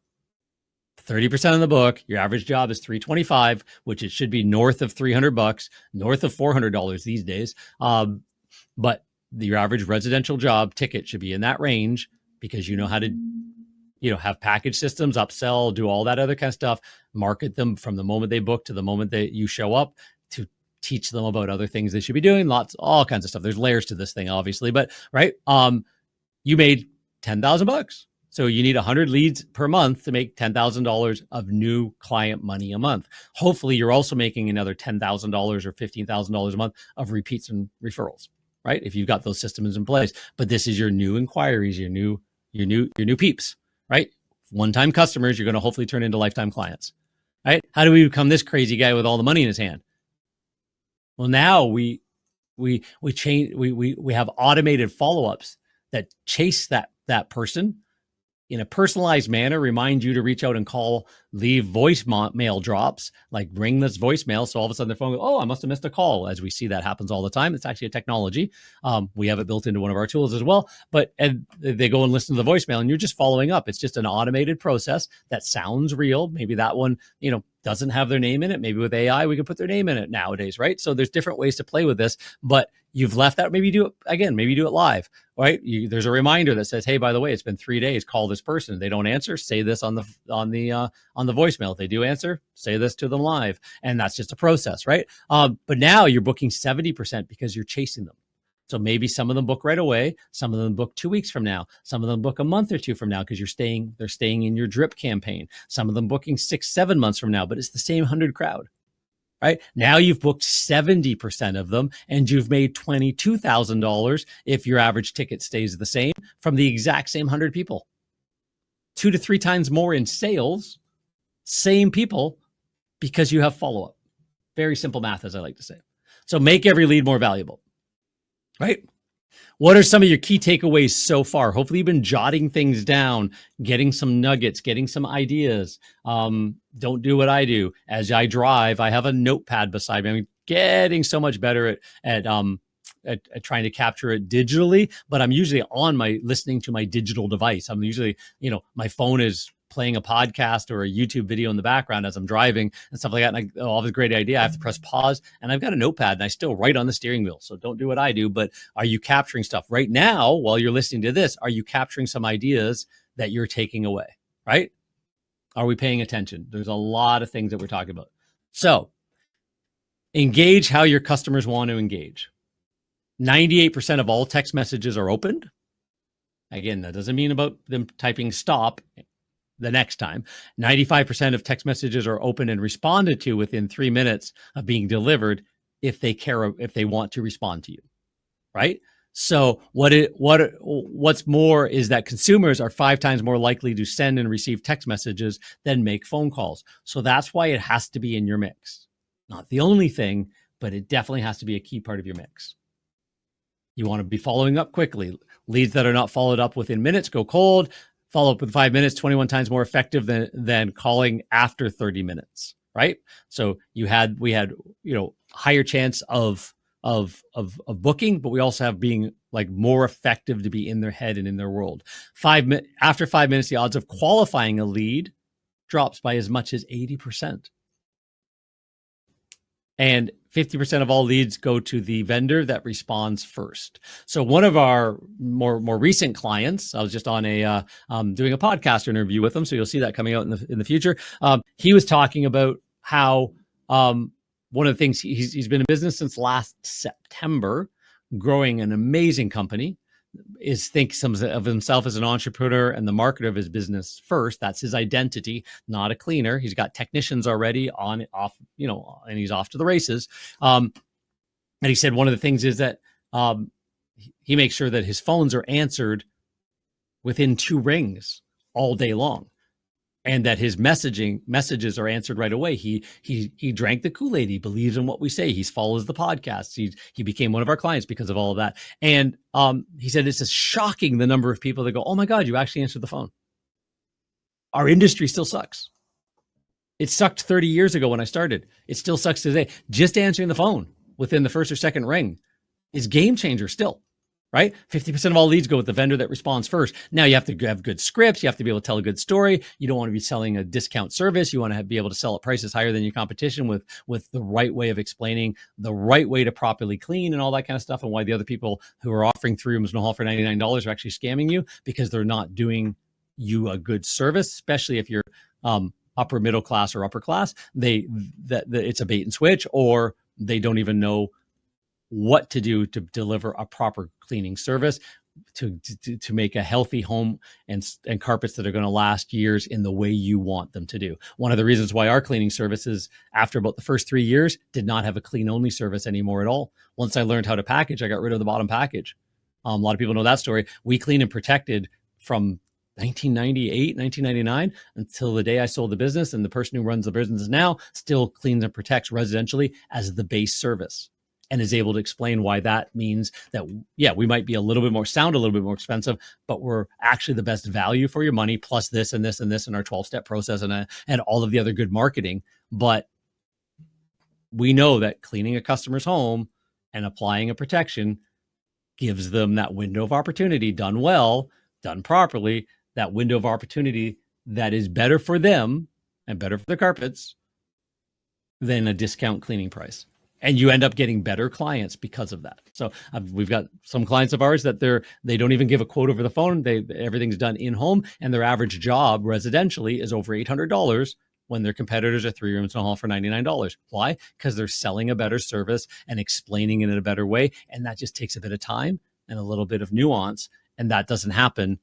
A: 30% of the book. Your average job is $325, which it should be north of $300, north of $400 these days. But your average residential job ticket should be in that range because you know how to have package systems, upsell, do all that other kind of stuff, market them from the moment they book to the moment that you show up, to teach them about other things they should be doing, all kinds of stuff. There's layers to this thing, obviously, but right. You made $10,000. So you need 100 leads per month to make $10,000 of new client money a month. Hopefully you're also making another $10,000 or $15,000 a month of repeats and referrals, right? If you've got those systems in place. But this is your new inquiries, your new peeps, right? One-time customers, you're going to hopefully turn into lifetime clients, right? How do we become this crazy guy with all the money in his hand? Well, now we have automated follow-ups that chase that person in a personalized manner, remind you to reach out and call, leave voicemail drops, like ring this voicemail. So all of a sudden their phone goes, oh, I must have missed a call. As we see that happens all the time. It's actually a technology. We have it built into one of our tools as well. And they go and listen to the voicemail and you're just following up. It's just an automated process that sounds real. Maybe that one, doesn't have their name in it. Maybe with AI, we can put their name in it nowadays, right? So there's different ways to play with this, but you've left that. Maybe do it again. Maybe do it live, right? There's a reminder that says, hey, by the way, it's been 3 days. Call this person. If they don't answer, say this on the voicemail. If they do answer, say this to them live. And that's just a process, right? But now you're booking 70% because you're chasing them. So maybe some of them book right away. Some of them book 2 weeks from now. Some of them book a month or two from now because they're staying in your drip campaign. Some of them booking 6-7 months from now, but it's the same 100 crowd, right? Now you've booked 70% of them and you've made $22,000 if your average ticket stays the same from the exact same 100 people. 2 to 3 times more in sales, same people, because you have follow-up. Very simple math, as I like to say. So make every lead more valuable. Right? What are some of your key takeaways so far? Hopefully you've been jotting things down, getting some nuggets, getting some ideas. Don't do what I do. As I drive, I have a notepad beside me. I'm getting so much better at trying to capture it digitally, but I'm usually listening to my digital device. I'm usually, my phone is playing a podcast or a YouTube video in the background as I'm driving and stuff like that. And I have a great idea. I have to press pause, and I've got a notepad and I still write on the steering wheel. So don't do what I do, but are you capturing stuff right now while you're listening to this? Are you capturing some ideas that you're taking away, right? Are we paying attention? There's a lot of things that we're talking about. So engage how your customers want to engage. 98% of all text messages are opened. Again, that doesn't mean about them typing stop the next time. 95% of text messages are opened and responded to within 3 minutes of being delivered if they want to respond to you, right? So what's more is that consumers are 5 times more likely to send and receive text messages than make phone calls. So that's why it has to be in your mix. Not the only thing, but it definitely has to be a key part of your mix. You want to be following up quickly. Leads that are not followed up within minutes go cold. Follow up with 5 minutes, 21 times more effective than calling after 30 minutes, right? So we had higher chance of booking, but we also have being like more effective to be in their head and in their world. After 5 minutes, the odds of qualifying a lead drops by as much as 80%. And 50% of all leads go to the vendor that responds first. So one of our more recent clients, I was just on doing a podcast interview with him, so you'll see that coming out in the future. He was talking about how one of the things he's been in business since last September, growing an amazing company. Thinks of himself as an entrepreneur and the marketer of his business first. That's his identity, not a cleaner. He's got technicians already and he's off to the races. And he said one of the things is that he makes sure that his phones are answered within 2 rings all day long, and that his messages are answered right away. He drank the Kool-Aid. He believes in what we say. He follows the podcasts. He became one of our clients because of all of that. And he said it's just shocking the number of people that go, "Oh my God, you actually answered the phone." Our industry still sucks. It sucked 30 years ago when I started. It still sucks today. Just answering the phone within the first or second ring is game changer still. Right? 50% of all leads go with the vendor that responds first. Now you have to have good scripts. You have to be able to tell a good story. You don't want to be selling a discount service. You want to be able to sell at prices higher than your competition with the right way of explaining, the right way to properly clean and all that kind of stuff, and why the other people who are offering 3 rooms in a hall for $99 are actually scamming you, because they're not doing you a good service, especially if you're upper middle class or upper class. It's a bait and switch, or they don't even know what to do to deliver a proper cleaning service to make a healthy home and carpets that are going to last years in the way you want them to do. One of the reasons why our cleaning services, after about the first 3 years, did not have a clean only service anymore at all. Once I learned how to package, I got rid of the bottom package. A lot of people know that story. We cleaned and protected from 1998, 1999 until the day I sold the business, and the person who runs the business now still cleans and protects residentially as the base service, and is able to explain why that means that, yeah, we might be a little bit more expensive, but we're actually the best value for your money, plus this and this and this in our 12-step process and all of the other good marketing. But we know that cleaning a customer's home and applying a protection gives them that window of opportunity, done well, done properly, that window of opportunity that is better for them and better for the carpets than a discount cleaning price. And you end up getting better clients because of that. So we've got some clients of ours that they don't even give a quote over the phone. Everything's done in home, and their average job residentially is over $800 when their competitors are 3 rooms in a hall for $99. Why? Because they're selling a better service and explaining it in a better way, and that just takes a bit of time and a little bit of nuance, and that doesn't happen,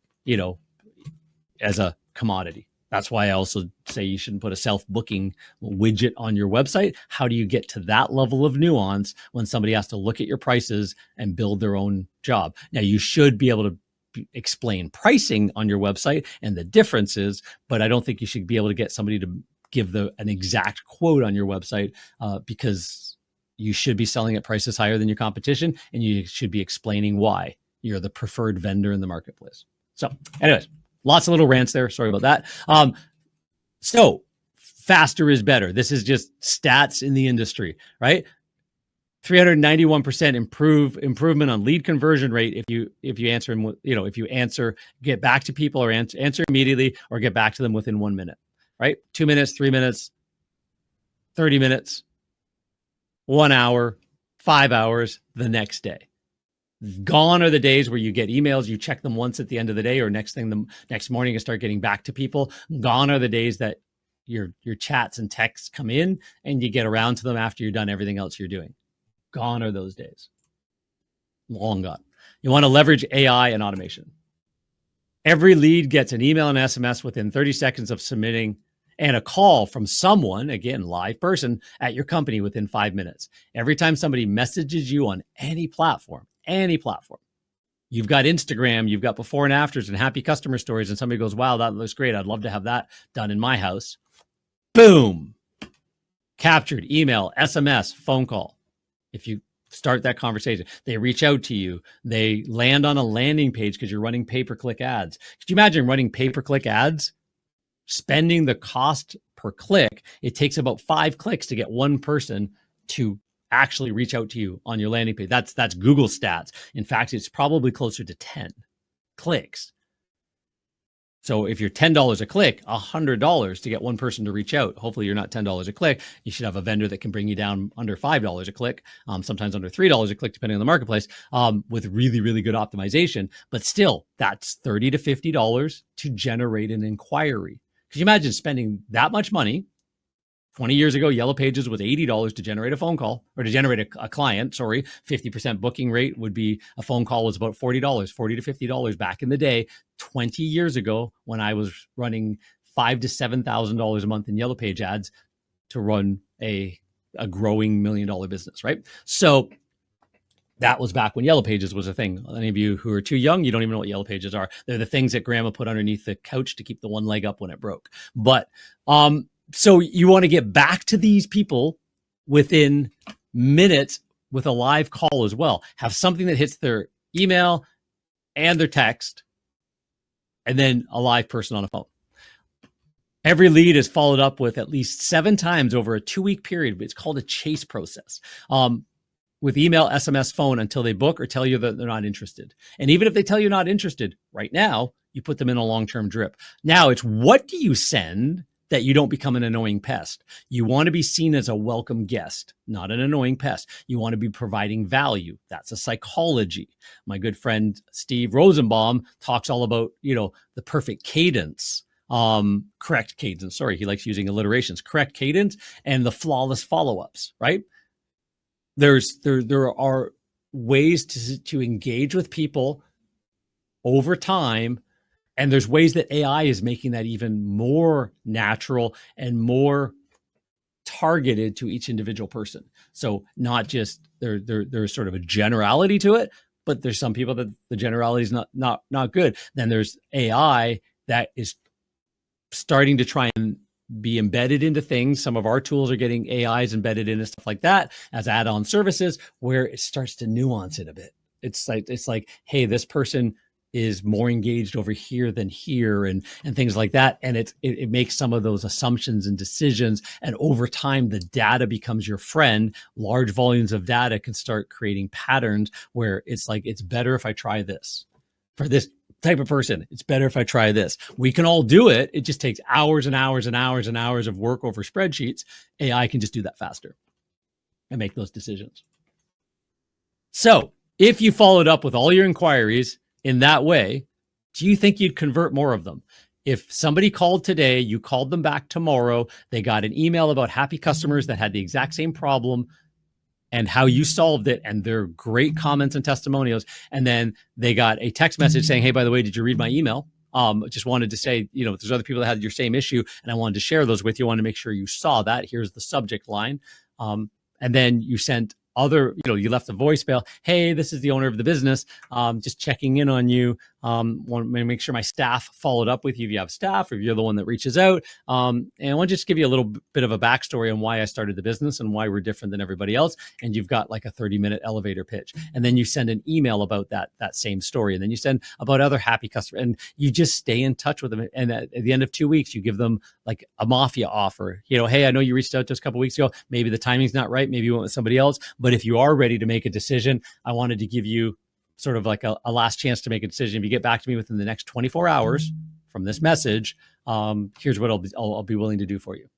A: as a commodity. That's why I also say you shouldn't put a self-booking widget on your website. How do you get to that level of nuance when somebody has to look at your prices and build their own job? Now, you should be able to explain pricing on your website and the differences, but I don't think you should be able to get somebody to give an exact quote on your website because you should be selling at prices higher than your competition, and you should be explaining why you're the preferred vendor in the marketplace. So anyways, lots of little rants there. Sorry about that. So faster is better. This is just stats in the industry, right? 391% improvement on lead conversion rate if you answer them, if you get back to people or answer immediately or get back to them within 1 minute, right? 2 minutes, 3 minutes, 30 minutes, 1 hour, 5 hours the next day. Gone are the days where you get emails, you check them once at the end of the day or next morning you start getting back to people. Gone are the days that your chats and texts come in and you get around to them after you're done everything else you're doing. Gone are those days. Long gone. You want to leverage AI and automation. Every lead gets an email and SMS within 30 seconds of submitting and a call from someone, again, live person at your company within 5 minutes. Every time somebody messages you on any platform, you've got Instagram, you've got before and afters and happy customer stories, and somebody goes, wow, that looks great. I'd love to have that done in my house. Boom. Captured, email, SMS, phone call. If you start that conversation, they reach out to you, they land on a landing page because you're running pay-per-click ads. Could you imagine running pay-per-click ads? Spending the cost per click, it takes about 5 clicks to get one person to actually reach out to you on your landing page. That's Google stats. In fact, it's probably closer to 10 clicks. So if you're $10 a click, $100 to get one person to reach out. Hopefully you're not $10 a click. You should have a vendor that can bring you down under $5 a click, sometimes under $3 a click, depending on the marketplace, with really, really good optimization. But still, that's $30 to $50 to generate an inquiry. Could you imagine spending that much money? 20 years ago, Yellow Pages was $80 to generate a phone call or to generate a client. 50% booking rate would be a phone call was about $40, $40 to $50 back in the day. 20 years ago, when I was running $5,000 to $7,000 a month in Yellow Page ads to run a growing $1 million business, right? So that was back when Yellow Pages was a thing. Any of you who are too young, you don't even know what Yellow Pages are. They're the things that grandma put underneath the couch to keep the one leg up when it broke. But so you want to get back to these people within minutes with a live call as well. Have something that hits their email and their text, and then a live person on a phone. Every lead is followed up with at least 7 times over a 2-week period. It's called a chase process. With email, SMS, phone until they book or tell you that they're not interested. And even if they tell you not interested right now, you put them in a long-term drip. Now it's what do you send that you don't become an annoying pest? You want to be seen as a welcome guest, not an annoying pest. You want to be providing value. That's a psychology. My good friend, Steve Rosenbaum, talks all about, the perfect cadence, correct cadence. Sorry, he likes using alliterations, correct cadence and the flawless follow-ups, right? There are ways to engage with people over time. And there's ways that AI is making that even more natural and more targeted to each individual person. So not just there's sort of a generality to it, but there's some people that the generality is not good. Then there's AI that is starting to try and be embedded into things. Some of our tools are getting AIs embedded into stuff like that as add-on services, where it starts to nuance it a bit. It's like, hey, this person is more engaged over here than here and things like that. And it makes some of those assumptions and decisions. And over time, the data becomes your friend. Large volumes of data can start creating patterns where it's like, it's better if I try this. For this type of person, it's better if I try this. We can all do it. It just takes hours and hours and hours and hours of work over spreadsheets. AI can just do that faster and make those decisions. So if you followed up with all your inquiries in that way, do you think you'd convert more of them? If somebody called today, you called them back tomorrow, they got an email about happy customers that had the exact same problem and how you solved it, and they're great comments and testimonials, and then they got a text message saying, hey, by the way, did you read my email? Just wanted to say, there's other people that had your same issue, and I wanted to share those with you. I want to make sure you saw that. Here's the subject line. And then you sent you left a voicemail. Hey, this is the owner of the business. Just checking in on you. Want to make sure my staff followed up with you if you have staff, or if you're the one that reaches out. And I want to just give you a little bit of a backstory on why I started the business and why we're different than everybody else. And you've got like a 30-minute elevator pitch. And then you send an email about that same story. And then you send about other happy customers. And you just stay in touch with them. And at the end of 2 weeks, you give them like a Mafia offer. Hey, I know you reached out to us a couple of weeks ago. Maybe the timing's not right. Maybe you went with somebody else. But if you are ready to make a decision, I wanted to give you sort of like a last chance to make a decision. If you get back to me within the next 24 hours from this message, here's what I'll be willing to do for you.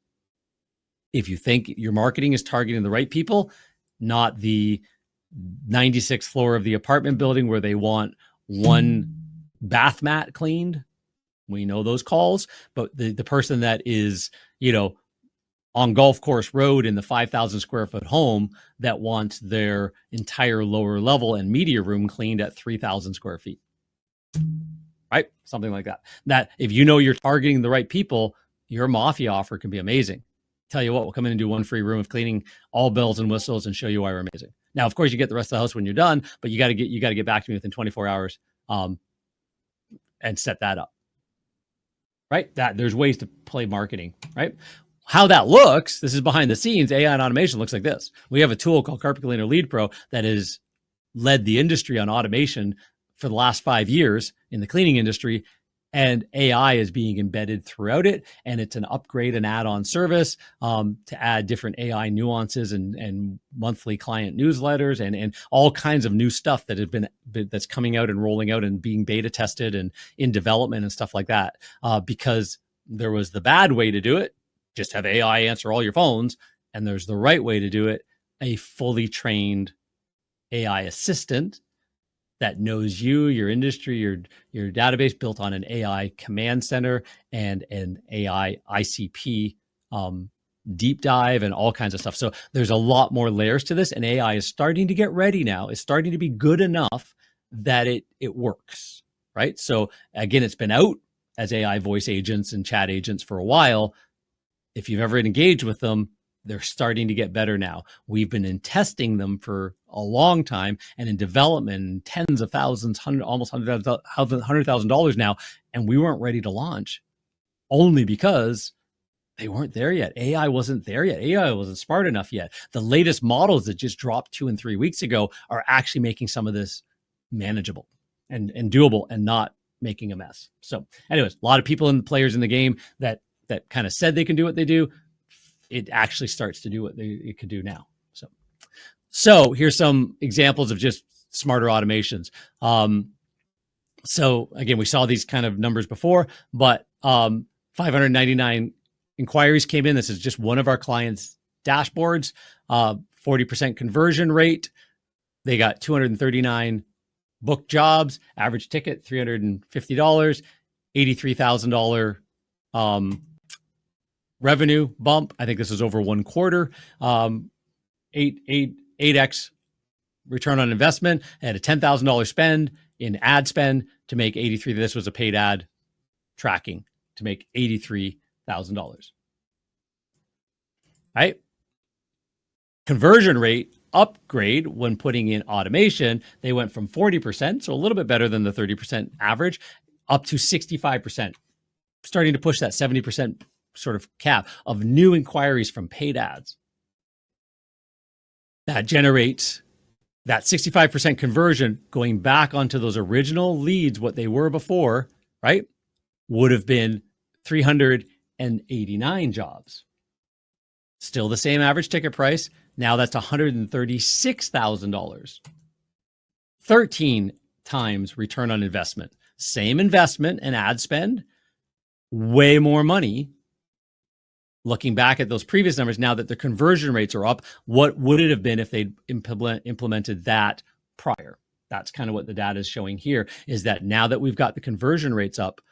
A: If you think your marketing is targeting the right people, not the 96th floor of the apartment building where they want one bath mat cleaned, we know those calls, but the person that is, on Golf Course Road in the 5,000 square foot home that wants their entire lower level and media room cleaned at 3,000 square feet, right? Something like that. That if you're targeting the right people, your Mafia offer can be amazing. Tell you what, we'll come in and do one free room of cleaning, all bells and whistles, and show you why we're amazing. Now, of course, you get the rest of the house when you're done, but you got to get back to me within 24 hours and set that up, right? There's ways to play marketing, right? How that looks, this is behind the scenes. AI and automation looks like this. We have a tool called Carpet Cleaner Lead Pro that has led the industry on automation for the last 5 years in the cleaning industry. And AI is being embedded throughout it. And it's an upgrade and add-on service to add different AI nuances and monthly client newsletters and all kinds of new stuff that's coming out and rolling out and being beta tested and in development and stuff like that. Because there was the bad way to do it. Just have AI answer all your phones. And there's the right way to do it, a fully trained AI assistant that knows you, your industry, your database, built on an AI command center and an AI ICP deep dive and all kinds of stuff. So there's a lot more layers to this, and AI is starting to get ready now. It's starting to be good enough that it works, right? So again, it's been out as AI voice agents and chat agents for a while. If you've ever engaged with them, they're starting to get better now. We've been in testing them for a long time and in development, tens of thousands, almost $100,000 now. And we weren't ready to launch only because they weren't there yet. AI wasn't there yet. AI wasn't smart enough yet. The latest models that just dropped 2 and 3 weeks ago are actually making some of this manageable and doable and not making a mess. So anyways, a lot of people and players in the game that kind of said they can do what they do, it actually starts to do what it could do now. So here's some examples of just smarter automations. So again, we saw these kind of numbers before, but 599 inquiries came in. This is just one of our clients' dashboards, 40% conversion rate. They got 239 booked jobs, average ticket, $350, $83,000 revenue bump. I think this is over 1 quarter. 8x return on investment. I had a $10,000 spend in ad spend to make 83. This was a paid ad tracking to make $83,000. Right? Conversion rate upgrade when putting in automation, they went from 40%, so a little bit better than the 30% average, up to 65%, starting to push that 70% sort of cap of new inquiries from paid ads. That generates that 65% conversion going back onto those original leads, what they were before, right? Would have been 389 jobs. Still the same average ticket price. Now that's $136,000. 13 times return on investment. Same investment and ad spend, way more money. Looking back at those previous numbers, now that the conversion rates are up, what would it have been if they'd implemented that prior? That's kind of what the data is showing here, is that now that we've got the conversion rates up,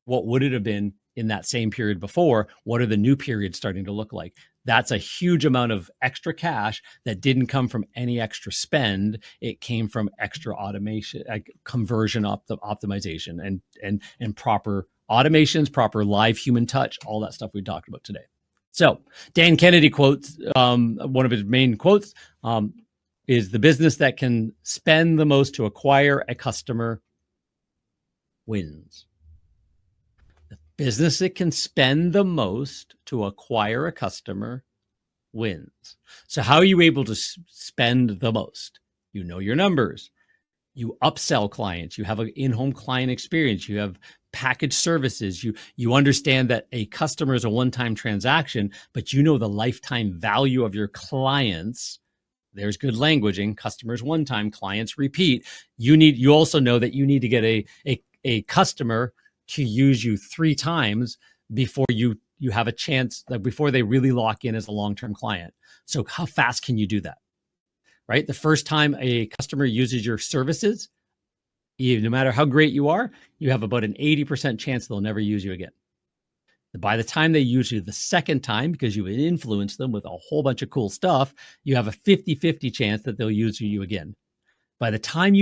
A: what would it have been in that same period before? What are the new periods starting to look like? That's a huge amount of extra cash that didn't come from any extra spend. It came from extra automation, conversion optimization and proper automations, proper live human touch, all that stuff we talked about today. So Dan Kennedy quotes, one of his main quotes is, the business that can spend the most to acquire a customer wins. The business that can spend the most to acquire a customer wins. So how are you able to spend the most? You know your numbers. You upsell clients. You have an in-home client experience. You have packaged services. You understand that a customer is a one-time transaction, but you know the lifetime value of your clients. There's good languaging. Customers one time, clients repeat. You also know that you need to get a customer to use you 3 times before you have a chance, like before they really lock in as a long-term client. So how fast can you do that? Right? The first time a customer uses your services, no matter how great you are, you have about an 80% chance they'll never use you again. By the time they use you the second time, because you influence them with a whole bunch of cool stuff, you have a 50-50 chance that they'll use you again. By the time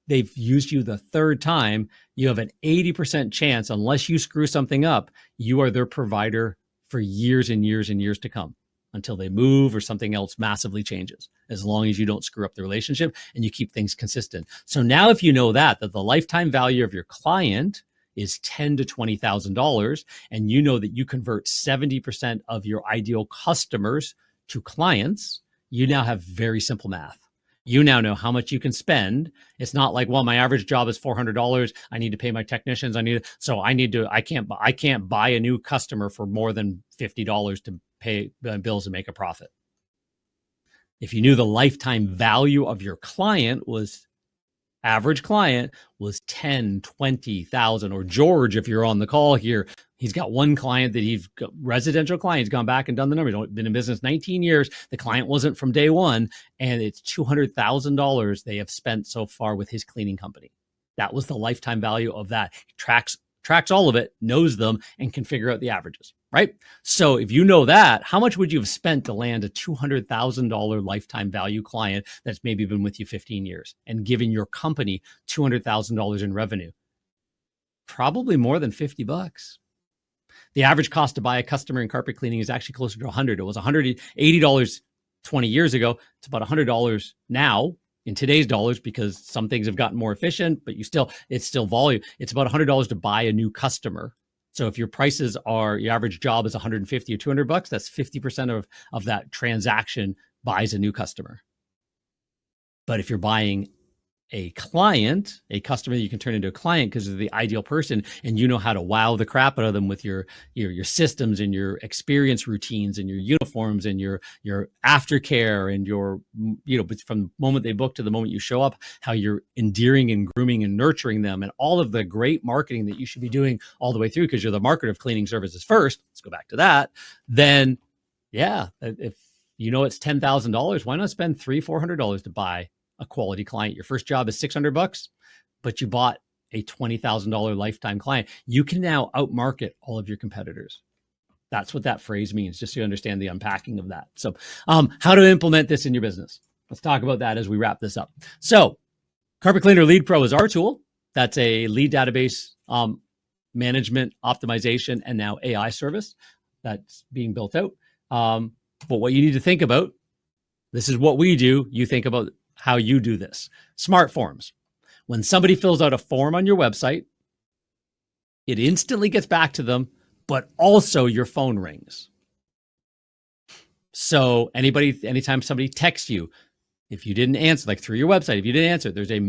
A: they've used you the third time, you have an 80% chance, unless you screw something up, you are their provider for years and years and years to come, until they move or something else massively changes, as long as you don't screw up the relationship and you keep things consistent. So now if you know that the lifetime value of your client is $10,000 to $20,000, and you know that you convert 70% of your ideal customers to clients, you now have very simple math. You now know how much you can spend. It's not like, well, my average job is $400. I need to pay my technicians. I can't buy a new customer for more than $50 to pay bills and make a profit. If you knew the lifetime value of your average client was 10, 20,000, or George, if you're on the call here, he's got one client that he's got, residential client. He's gone back and done the numbers. He's been in business 19 years. The client wasn't from day one, and it's $200,000 they have spent so far with his cleaning company. That was the lifetime value of that. He tracks all of it, knows them, and can figure out the averages, right? So if you know that, how much would you have spent to land a $200,000 lifetime value client that's maybe been with you 15 years and given your company $200,000 in revenue? Probably more than $50. The average cost to buy a customer in carpet cleaning is actually closer to $100. It was $180 20 years ago. It's about $100 now in today's dollars, because some things have gotten more efficient, but it's still volume. It's about $100 to buy a new customer. So if your your average job is $150 or $200, that's 50% of that transaction buys a new customer. But if you're buying a customer that you can turn into a client because they're the ideal person, and you know how to wow the crap out of them with your systems and your experience routines and your uniforms and your aftercare and from the moment they book to the moment you show up, how you're endearing and grooming and nurturing them, and all of the great marketing that you should be doing all the way through, because you're the marketer of cleaning services first. Let's go back to that. Then, yeah, if you know it's $10,000, why not spend $300-$400 to buy a quality client? Your first job is $600, but you bought a $20,000 lifetime client. You can now outmarket all of your competitors. That's what that phrase means, just so you understand the unpacking of that. So how to implement this in your business. Let's talk about that as we wrap this up. So Carpet Cleaner Lead Pro is our tool. That's a lead database management, optimization, and now AI service that's being built out. But what you need to think about, this is what we do. You think about how you do this. Smart forms. When somebody fills out a form on your website, it instantly gets back to them, but also your phone rings. So anytime somebody texts you, if you didn't answer, like through your website, if you didn't answer, there's a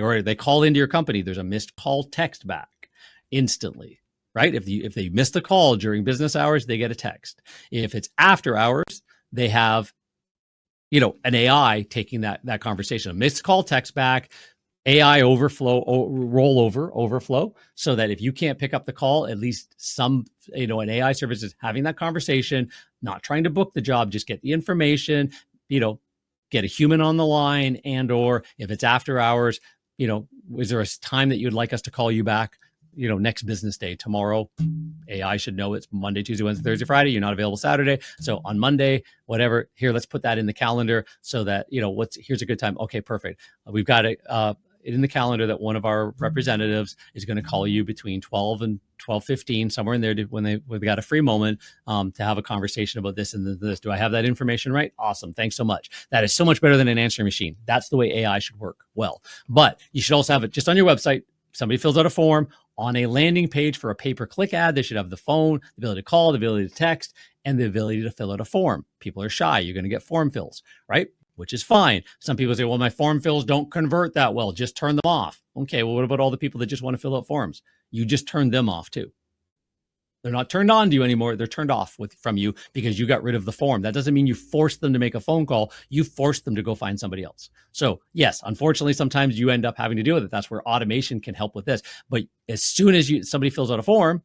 A: or they call into your company, there's a missed call text back instantly, right? If they missed the call during business hours, they get a text. If it's after hours, they have an AI taking that conversation, a missed call text back, AI overflow, so that if you can't pick up the call, at least an AI service is having that conversation, not trying to book the job, just get the information, get a human on the line, or if it's after hours, is there a time that you'd like us to call you back? Next business day, tomorrow. AI should know it's Monday, Tuesday, Wednesday, Thursday, Friday. You're not available Saturday. So on Monday, whatever, here, let's put that in the calendar so that, here's a good time. Okay, perfect. We've got it in the calendar that one of our representatives is going to call you between 12 and 12:15, somewhere in there, when they got a free moment to have a conversation about this and this. Do I have that information right? Awesome. Thanks so much. That is so much better than an answering machine. That's the way AI should work well. But you should also have it just on your website. somebody fills out a form on a landing page for a pay-per-click ad. They should have the phone, the ability to call, the ability to text, and the ability to fill out a form. People are shy. You're going to get form fills, right? Which is fine. Some people say, well, my form fills don't convert that well. Just turn them off. Okay, well, what about all the people that just want to fill out forms? You just turn them off too. They're not turned on to you anymore. They're turned off from you because you got rid of the form. That doesn't mean you forced them to make a phone call. You forced them to go find somebody else. So yes, unfortunately, sometimes you end up having to deal with it. That's where automation can help with this. But as soon as somebody fills out a form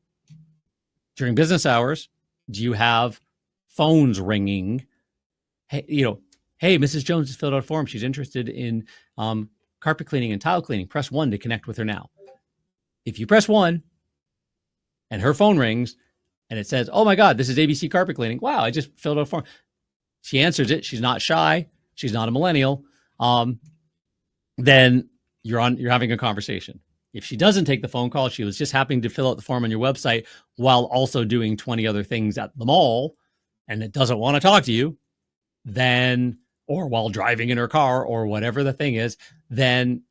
A: during business hours, do you have phones ringing? Hey, hey, Mrs. Jones has filled out a form. She's interested in carpet cleaning and tile cleaning. Press 1 to connect with her now. If you press 1, and her phone rings and it says, oh my God, this is ABC Carpet Cleaning. Wow, I just filled out a form. She answers it. She's not shy. She's not a millennial. Then you're having a conversation. If she doesn't take the phone call, she was just happening to fill out the form on your website while also doing 20 other things at the mall, and it doesn't want to talk to you, then, or while driving in her car or whatever the thing is, then,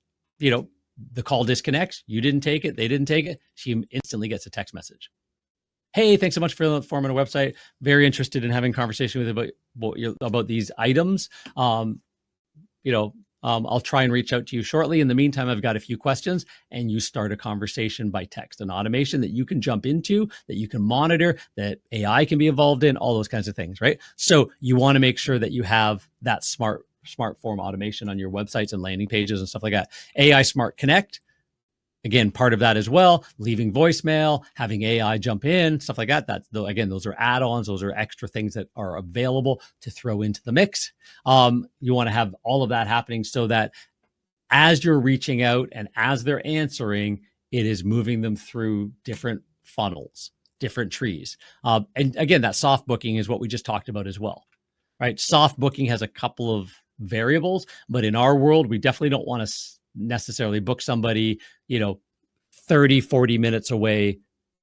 A: the call disconnects. You didn't take it. They didn't take it. She instantly gets a text message. Hey, thanks so much for filling out the form on our website. Very interested in having a conversation with you about these items. I'll try and reach out to you shortly. In the meantime, I've got a few questions, and you start a conversation by text, an automation that you can jump into, that you can monitor, that AI can be involved in, all those kinds of things, right? So you want to make sure that you have that smart form automation on your websites and landing pages and stuff like that. AI Smart Connect, again, part of that as well, leaving voicemail, having AI jump in, stuff like that. Those are add-ons. Those are extra things that are available to throw into the mix. You want to have all of that happening so that as you're reaching out and as they're answering, it is moving them through different funnels, different trees. And again, that soft booking is what we just talked about as well, right? Soft booking has a couple of variables, but in our world, we definitely don't want to necessarily book somebody, 30, 40 minutes away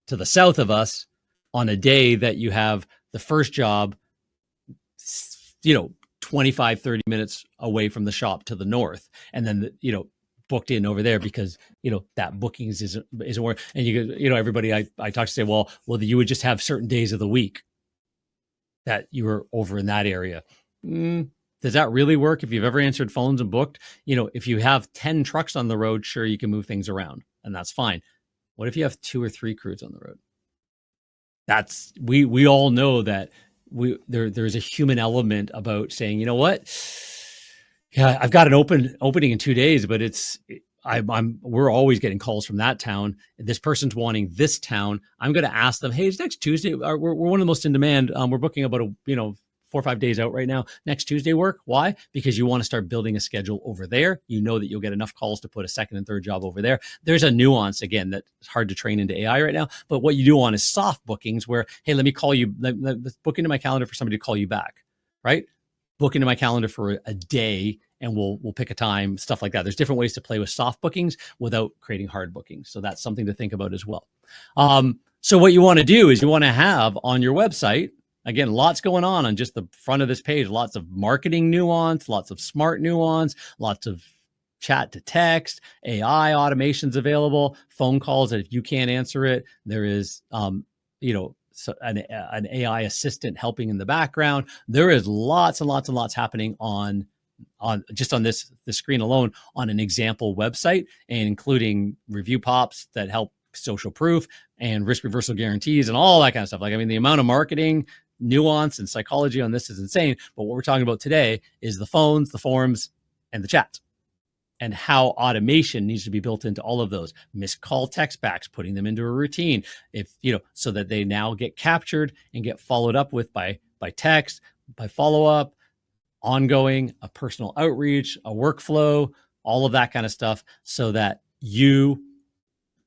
A: to the south of us on a day that you have the first job, 25, 30 minutes away from the shop to the north. And then, booked in over there because, that bookings isn't work. And everybody I talk to say, well, you would just have certain days of the week that you were over in that area. Does that really work? If you've ever answered phones and booked, if you have 10 trucks on the road, sure, you can move things around and that's fine. What if you have 2 or 3 crews on the road? We all know that there's a human element about saying, you know what? Yeah, I've got an opening in 2 days, but we're always getting calls from that town. This person's wanting this town. I'm going to ask them, hey, is next Tuesday? We're one of the most in demand. We're booking about 4 or 5 days out right now. Next Tuesday work. Why? Because you want to start building a schedule over there. You know that you'll get enough calls to put a second and third job over there. There's a nuance, again, that's hard to train into AI right now. But what you do want is soft bookings where, hey, let me call you, let's book into my calendar for somebody to call you back, right? Book into my calendar for a day and we'll pick a time, stuff like that. There's different ways to play with soft bookings without creating hard bookings. So that's something to think about as well. So what you want to do is you want to have on your website, again, lots going on just the front of this page, lots of marketing nuance, lots of smart nuance, lots of chat to text, AI automations available, phone calls that if you can't answer it, there is, an AI assistant helping in the background. There is lots and lots and lots happening on this screen alone on an example website, and including review pops that help social proof and risk reversal guarantees and all that kind of stuff. The amount of marketing nuance and psychology on this is insane. But what we're talking about today is the phones, the forms, and the chat, and how automation needs to be built into all of those. Missed call text backs, putting them into a routine, so that they now get captured and get followed up with by text, by follow up, ongoing, a personal outreach, a workflow, all of that kind of stuff, so that you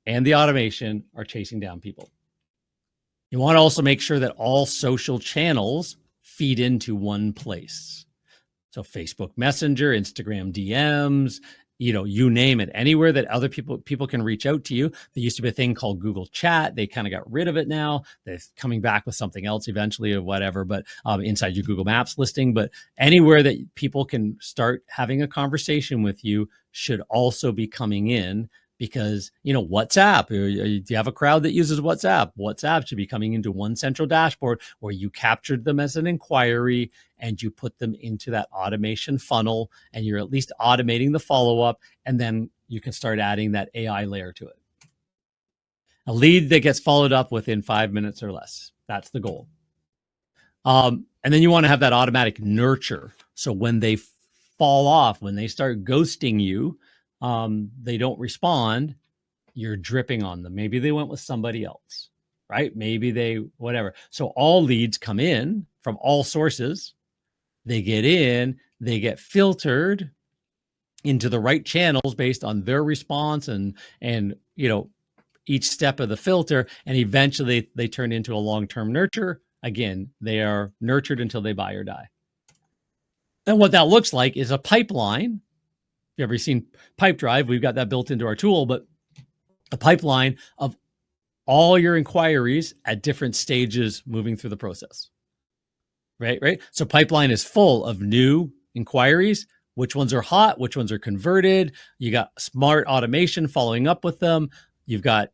A: and the automation are chasing down people. You want to also make sure that all social channels feed into one place. So Facebook Messenger, Instagram DMs, you name it, anywhere that other people can reach out to you. There used to be a thing called Google Chat. They kind of got rid of it now. They're coming back with something else eventually or whatever, but inside your Google Maps listing. But anywhere that people can start having a conversation with you should also be coming in because, WhatsApp, do you have a crowd that uses WhatsApp? WhatsApp should be coming into one central dashboard where you captured them as an inquiry and you put them into that automation funnel, and you're at least automating the follow-up, and then you can start adding that AI layer to it. A lead that gets followed up within 5 minutes or less. That's the goal. And then you want to have that automatic nurture. So when they fall off, when they start ghosting you, they don't respond, you're dripping on them. Maybe they went with somebody else, right? Maybe they, whatever. So all leads come in from all sources. They get in, they get filtered into the right channels based on their response and each step of the filter, and eventually they turn into a long-term nurture. Again, they are nurtured until they buy or die. And what that looks like is a pipeline. If you've ever seen Pipedrive, we've got that built into our tool, but a pipeline of all your inquiries at different stages moving through the process. Right? So pipeline is full of new inquiries. Which ones are hot? Which ones are converted? You got smart automation following up with them. You've got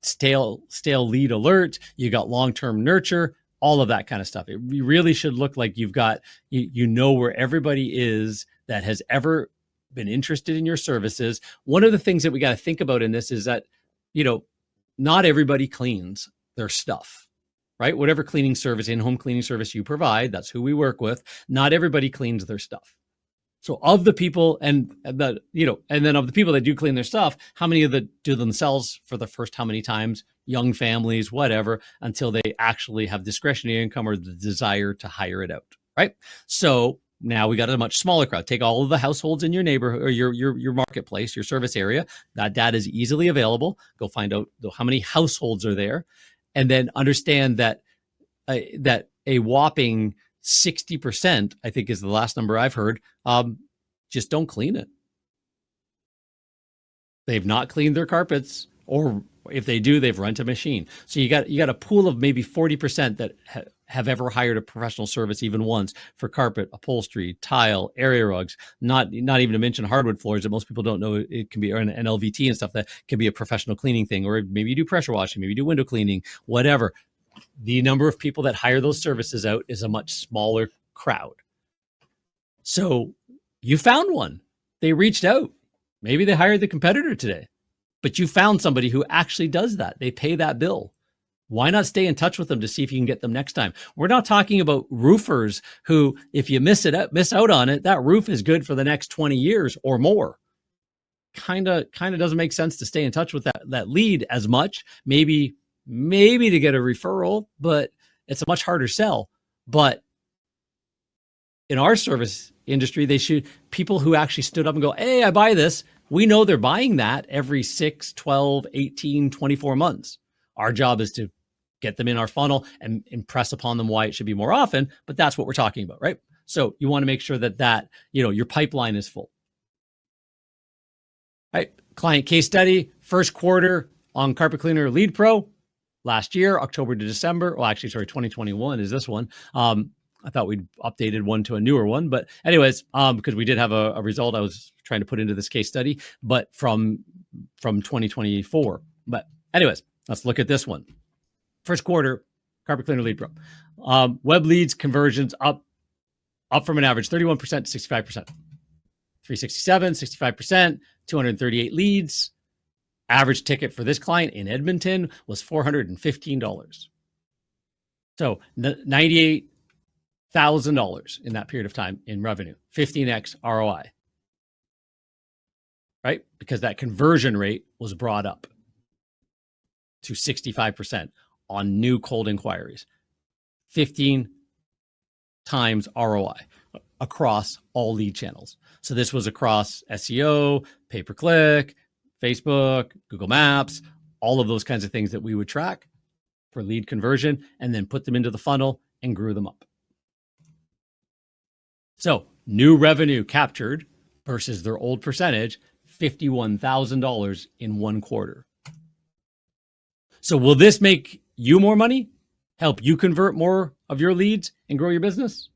A: stale lead alert. You got long-term nurture, all of that kind of stuff. It really should look like you've got, where everybody is that has ever been interested in your services. One of the things that we got to think about in this is that, not everybody cleans their stuff, right? Whatever cleaning service, in-home cleaning service you provide, that's who we work with. Not everybody cleans their stuff. So of the people and then of the people that do clean their stuff, how many of them do themselves for the first how many times, young families, whatever, until they actually have discretionary income or the desire to hire it out, right? So now we got a much smaller crowd. Take all of the households in your neighborhood or your marketplace, your service area. That data is easily available. Go find out how many households are there, and then understand that a whopping 60%, I think is the last number I've heard, just don't clean it. They've not cleaned their carpets, or if they do, they've rent a machine. So you got a pool of maybe 40% that have ever hired a professional service even once for carpet, upholstery, tile, area rugs, not even to mention hardwood floors that most people don't know it can be, or an LVT and stuff that can be a professional cleaning thing, or maybe you do pressure washing, maybe you do window cleaning, whatever. The number of people that hire those services out is a much smaller crowd. So you found one. They reached out. Maybe they hired the competitor today, but you found somebody who actually does that. They pay that bill. Why not stay in touch with them to see if you can get them next time? We're not talking about roofers who, if you miss out on it, that roof is good for the next 20 years or more. Kind of doesn't make sense to stay in touch with that lead as much. Maybe to get a referral, but it's a much harder sell. But in our service industry, people who actually stood up and go, hey, I buy this. We know they're buying that every 6, 12, 18, 24 months. Our job is to get them in our funnel and impress upon them why it should be more often. But that's what we're talking about, right? So you want to make sure that your pipeline is full. Right? Client case study, first quarter on Carpet Cleaner Lead Pro. Last year, October to December. Well, actually, sorry, 2021 is this one. I thought we'd updated one to a newer one, but anyways, because we did have a result I was trying to put into this case study, but from 2024. But anyways, let's look at this one. First quarter, Carpet Cleaner Lead Pro. Web leads conversions up from an average 31% to 65%. 367, 65%, 238 leads. Average ticket for this client in Edmonton was $415. So $98,000 in that period of time in revenue, 15x ROI, right? Because that conversion rate was brought up to 65% on new cold inquiries, 15 times ROI across all lead channels. So this was across SEO, pay-per-click, Facebook, Google Maps, all of those kinds of things that we would track for lead conversion and then put them into the funnel and grew them up. So new revenue captured versus their old percentage, $51,000 in one quarter. So will this make you more money? Help you convert more of your leads and grow your business?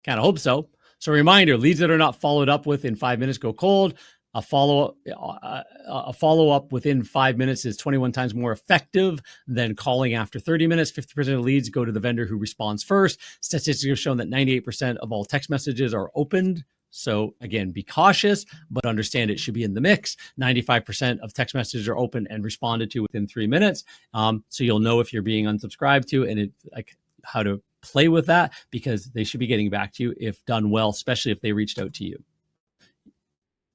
A: Kind of hope so. So reminder, leads that are not followed up with in 5 minutes go cold. A follow-up within 5 minutes is 21 times more effective than calling after 30 minutes. 50% of leads go to the vendor who responds first. Statistics have shown that 98% of all text messages are opened. So again, be cautious, but understand it should be in the mix. 95% of text messages are opened and responded to within 3 minutes. So you'll know if you're being unsubscribed to, and how to play with that, because they should be getting back to you if done well, especially if they reached out to you.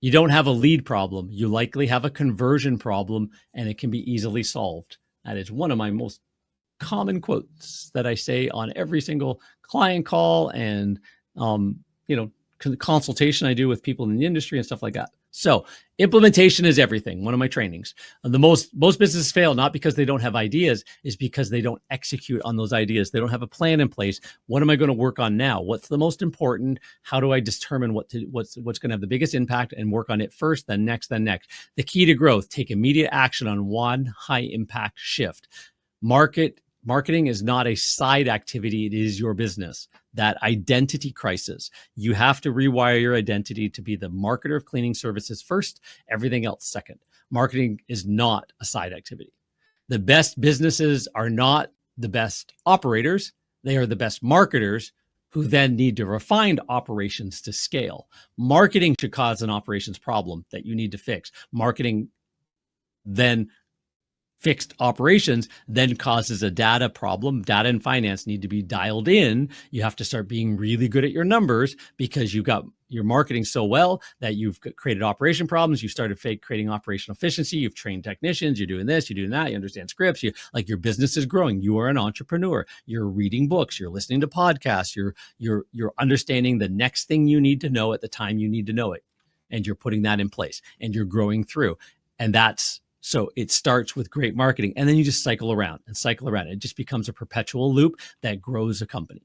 A: You don't have a lead problem. You likely have a conversion problem, and it can be easily solved. That is one of my most common quotes that I say on every single client call and, consultation I do with people in the industry and stuff like that. So implementation is everything. One of my trainings. Most businesses fail not because they don't have ideas, is because they don't execute on those ideas. They don't have a plan in place. What am I going to work on now? What's the most important? How do I determine what's going to have the biggest impact and work on it first, then next, then next? The key to growth: take immediate action on one high impact shift. Marketing is not a side activity. It is your business. That identity crisis. You have to rewire your identity to be the marketer of cleaning services first, everything else second. Marketing is not a side activity. The best businesses are not the best operators. They are the best marketers who then need to refine operations to scale. Marketing should cause an operations problem that you need to fix. Marketing then fixed operations then causes a data problem. Data and finance need to be dialed in. You have to start being really good at your numbers because you've got your marketing so well that you've created operation problems. You started creating operational efficiency. You've trained technicians. You're doing this, you're doing that. You understand scripts. Your business is growing. You are an entrepreneur. You're reading books. You're listening to podcasts. You're understanding the next thing you need to know at the time you need to know it. And you're putting that in place and you're growing through. And so it starts with great marketing, and then you just cycle around and cycle around. It just becomes a perpetual loop that grows a company.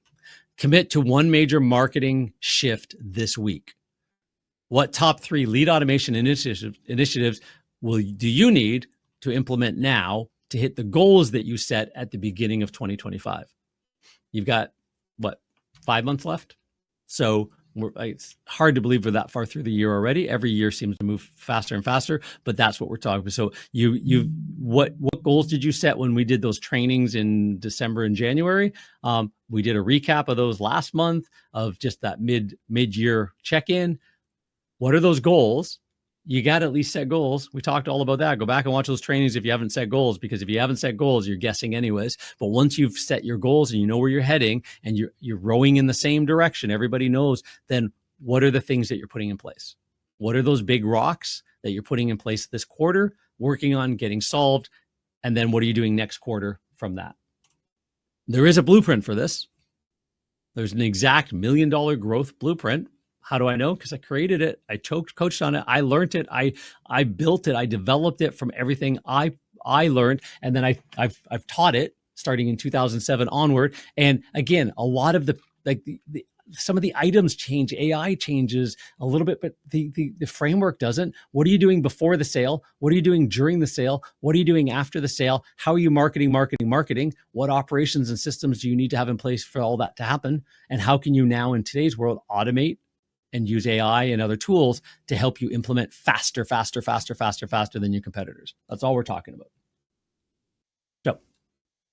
A: Commit to one major marketing shift this week. What top 3 lead automation initiatives do you need to implement now to hit the goals that you set at the beginning of 2025? You've got, 5 months left? So it's hard to believe we're that far through the year already. Every year seems to move faster and faster, but that's what we're talking about. So what goals did you set when we did those trainings in December and January? We did a recap of those last month of just that mid-year check-in. What are those goals? You got to at least set goals. We talked all about that. Go back and watch those trainings if you haven't set goals, because if you haven't set goals, you're guessing anyways. But once you've set your goals and you know where you're heading and you're rowing in the same direction, everybody knows, then what are the things that you're putting in place? What are those big rocks that you're putting in place this quarter, working on getting solved? And then what are you doing next quarter from that? There is a blueprint for this. There's an exact $1 million growth blueprint. How do I know? Because I created it. I coached on it. I learned it. I built it. I developed it from everything I learned. And then I've taught it starting in 2007 onward. And again, a lot of some of the items change. AI changes a little bit, but the framework doesn't. What are you doing before the sale? What are you doing during the sale? What are you doing after the sale? How are you marketing? What operations and systems do you need to have in place for all that to happen? And how can you now in today's world automate and use AI and other tools to help you implement faster than your competitors? That's all we're talking about. So,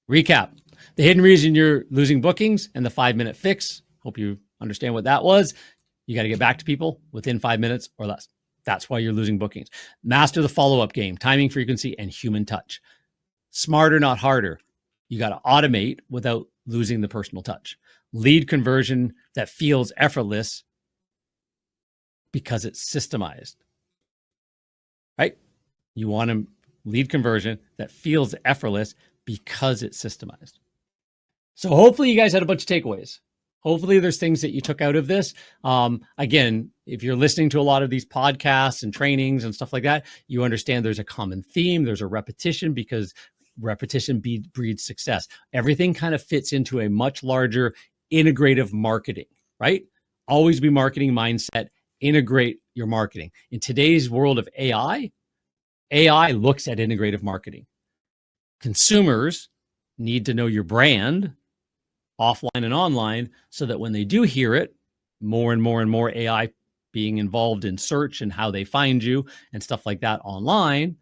A: recap. The hidden reason you're losing bookings and the 5-minute fix. Hope you understand what that was. You got to get back to people within 5 minutes or less. That's why you're losing bookings. Master the follow-up game, timing, frequency, and human touch. Smarter, not harder. You got to automate without losing the personal touch. Lead conversion that feels effortless because it's systemized, right? You want a lead conversion that feels effortless because it's systemized. So hopefully you guys had a bunch of takeaways. Hopefully there's things that you took out of this. Again, if you're listening to a lot of these podcasts and trainings and stuff like that, you understand there's a common theme, there's a repetition, because repetition breeds success. Everything kind of fits into a much larger integrative marketing, right? Always be marketing mindset. Integrate your marketing. In today's world of AI looks at integrative marketing. Consumers need to know your brand offline and online so that when they do hear it, more and more AI being involved in search and how they find you and stuff like that online,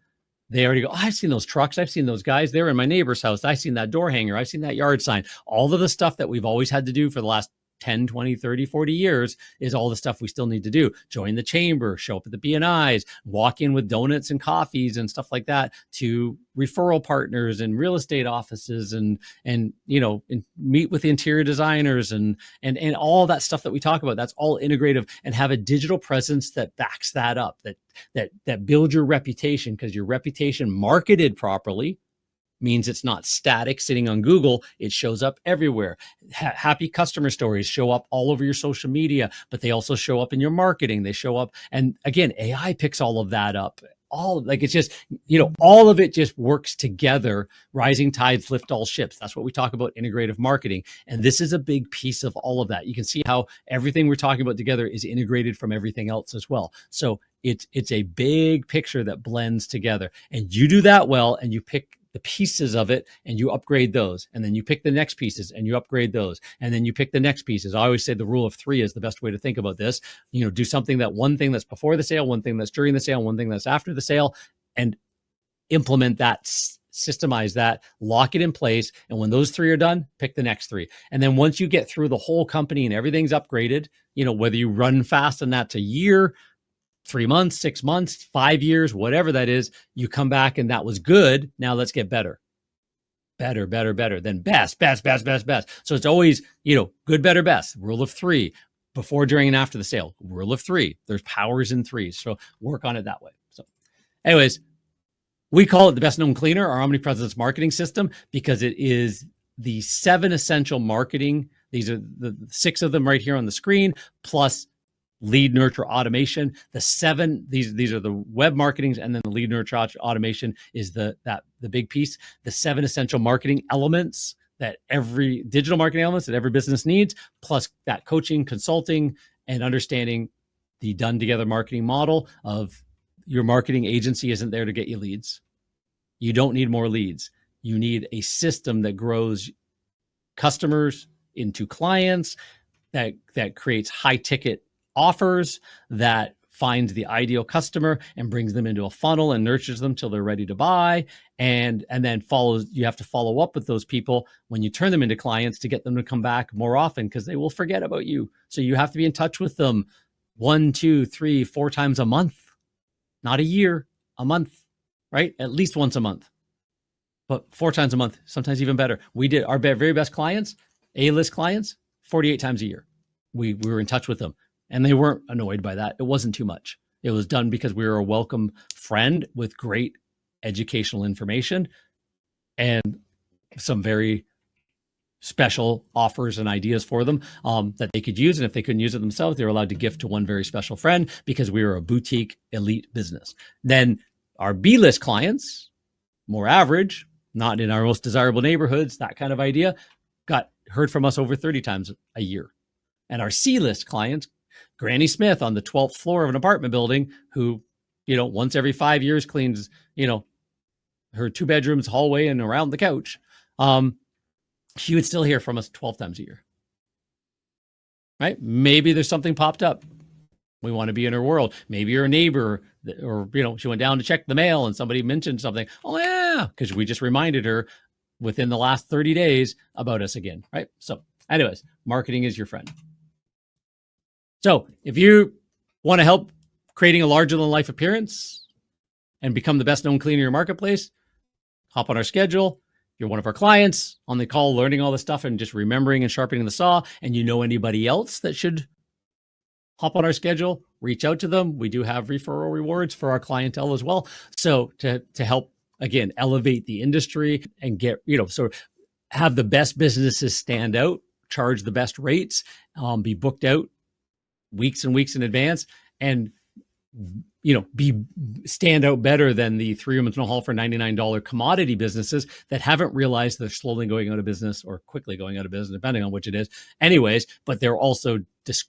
A: they already go, oh, I've seen those trucks. I've seen those guys. They're in my neighbor's house. I've seen that door hanger. I've seen that yard sign. All of the stuff that we've always had to do for the last 10, 20, 30, 40 years is all the stuff we still need to do. Join the chamber, show up at the BNIs, walk in with donuts and coffees and stuff like that to referral partners and real estate offices and meet with interior designers and all that stuff that we talk about. That's all integrative, and have a digital presence that backs that up, that builds your reputation, because your reputation marketed properly means it's not static sitting on Google. It shows up everywhere. Happy customer stories show up all over your social media, but they also show up in your marketing. They show up. And again, AI picks all of that up. It's just, all of it just works together. Rising tides lift all ships. That's what we talk about, integrative marketing. And this is a big piece of all of that. You can see how everything we're talking about together is integrated from everything else as well. So it's a big picture that blends together. And you do that well, and you pick the pieces of it and you upgrade those. And then you pick the next pieces and you upgrade those. And then you pick the next pieces. I always say the rule of 3 is the best way to think about this. Do one thing that's before the sale, one thing that's during the sale, one thing that's after the sale, and implement that, systemize that, lock it in place. And when those 3 are done, pick the next 3. And then once you get through the whole company and everything's upgraded, whether you run fast and that's a year, 3 months, 6 months, 5 years, whatever that is, you come back and that was good. Now let's get better. Better, then best. So it's always, good, better, best. Rule of 3, before, during, and after the sale. Rule of 3. There's powers in 3s. So work on it that way. So anyways, we call it the best known cleaner, our omnipresence marketing system, because it is the 7 essential marketing. These are the 6 of them right here on the screen, plus lead nurture automation. The 7, these are the web marketings, and then the lead nurture automation is the big piece. The 7 essential marketing elements that every digital marketing elements that every business needs, plus that coaching, consulting, and understanding the done together marketing model of your marketing agency isn't there to get you leads. You don't need more leads. You need a system that grows customers into clients, that creates high ticket offers, that finds the ideal customer and brings them into a funnel and nurtures them till they're ready to buy. And then you have to follow up with those people when you turn them into clients to get them to come back more often, because they will forget about you. So you have to be in touch with them 1, 2, 3, 4 times a month, not a year, a month, right? At least once a month, but 4 times a month, sometimes even better. We did our very best clients, A-list clients, 48 times a year. We were in touch with them. And they weren't annoyed by that. It wasn't too much. It was done because we were a welcome friend with great educational information and some very special offers and ideas for them that they could use. And if they couldn't use it themselves, they were allowed to gift to one very special friend, because we were a boutique elite business. Then our B-list clients, more average, not in our most desirable neighborhoods, that kind of idea, heard from us over 30 times a year. And our C-list clients, Granny Smith on the 12th floor of an apartment building, who, once every 5 years cleans, her 2 bedrooms, hallway, and around the couch. She would still hear from us 12 times a year, right? Maybe there's something popped up. We want to be in her world. Maybe you're a neighbor, or, she went down to check the mail and somebody mentioned something. Oh yeah. Because we just reminded her within the last 30 days about us again, right? So anyways, marketing is your friend. So if you want to help creating a larger than life appearance and become the best known cleaner in your marketplace, hop on our schedule. If you're one of our clients on the call, learning all this stuff and just remembering and sharpening the saw, and anybody else that should hop on our schedule, reach out to them. We do have referral rewards for our clientele as well. So to help, again, elevate the industry and get, so have the best businesses stand out, charge the best rates, be booked out weeks and weeks in advance, and stand out better than the 3-room and hall for $99 commodity businesses that haven't realized they're slowly going out of business, or quickly going out of business, depending on which it is. Anyways, but they're also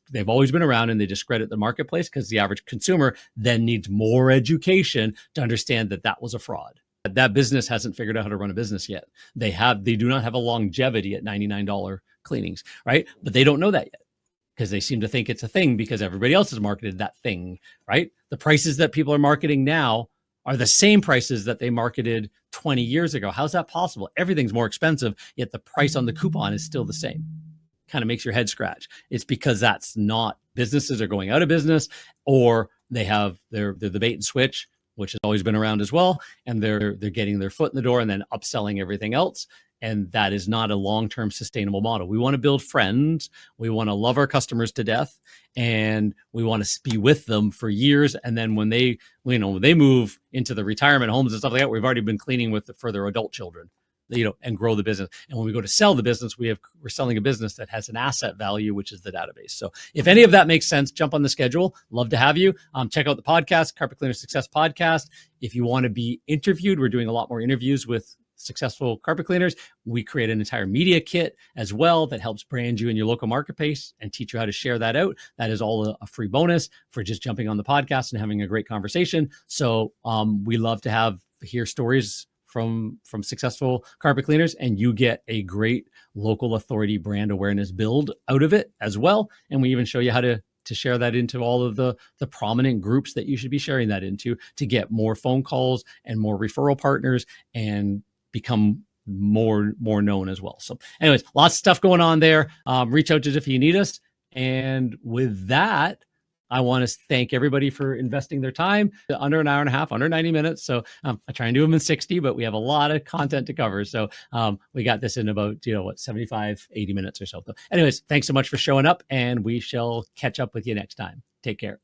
A: they've always been around, and they discredit the marketplace because the average consumer then needs more education to understand that was a fraud. That business hasn't figured out how to run a business yet. They do not have a longevity at $99 cleanings, right? But they don't know that yet. because they seem to think it's a thing because everybody else has marketed that thing, right? The prices that people are marketing now are the same prices that they marketed 20 years ago. How's that possible? Everything's more expensive, yet the price on the coupon is still the same. Kind of makes your head scratch. It's because that's not, businesses are going out of business, or they have they're the bait and switch, which has always been around as well, and they're getting their foot in the door and then upselling everything else. And that is not a long-term sustainable model. We want to build friends. We want to love our customers to death, and we want to be with them for years. And then when they move into the retirement homes and stuff like that, we've already been cleaning with for their adult children, and grow the business. And when we go to sell the business, we're selling a business that has an asset value, which is the database. So if any of that makes sense, jump on the schedule. Love to have you. Check out the podcast, Carpet Cleaner Success Podcast. If you want to be interviewed, we're doing a lot more interviews with successful carpet cleaners. We create an entire media kit as well that helps brand you in your local marketplace and teach you how to share that out. That is all a free bonus for just jumping on the podcast and having a great conversation. So we love to hear stories from successful carpet cleaners, and you get a great local authority brand awareness build out of it as well. And we even show you how to share that into all of the prominent groups that you should be sharing that into to get more phone calls and more referral partners and become more known as well. So anyways, lots of stuff going on there. Reach out to us if you need us. And with that, I want to thank everybody for investing their time under an hour and a half, under 90 minutes. So I try and do them in 60, but we have a lot of content to cover. So we got this in about, 75, 80 minutes or so. So anyways, thanks so much for showing up, and we shall catch up with you next time. Take care.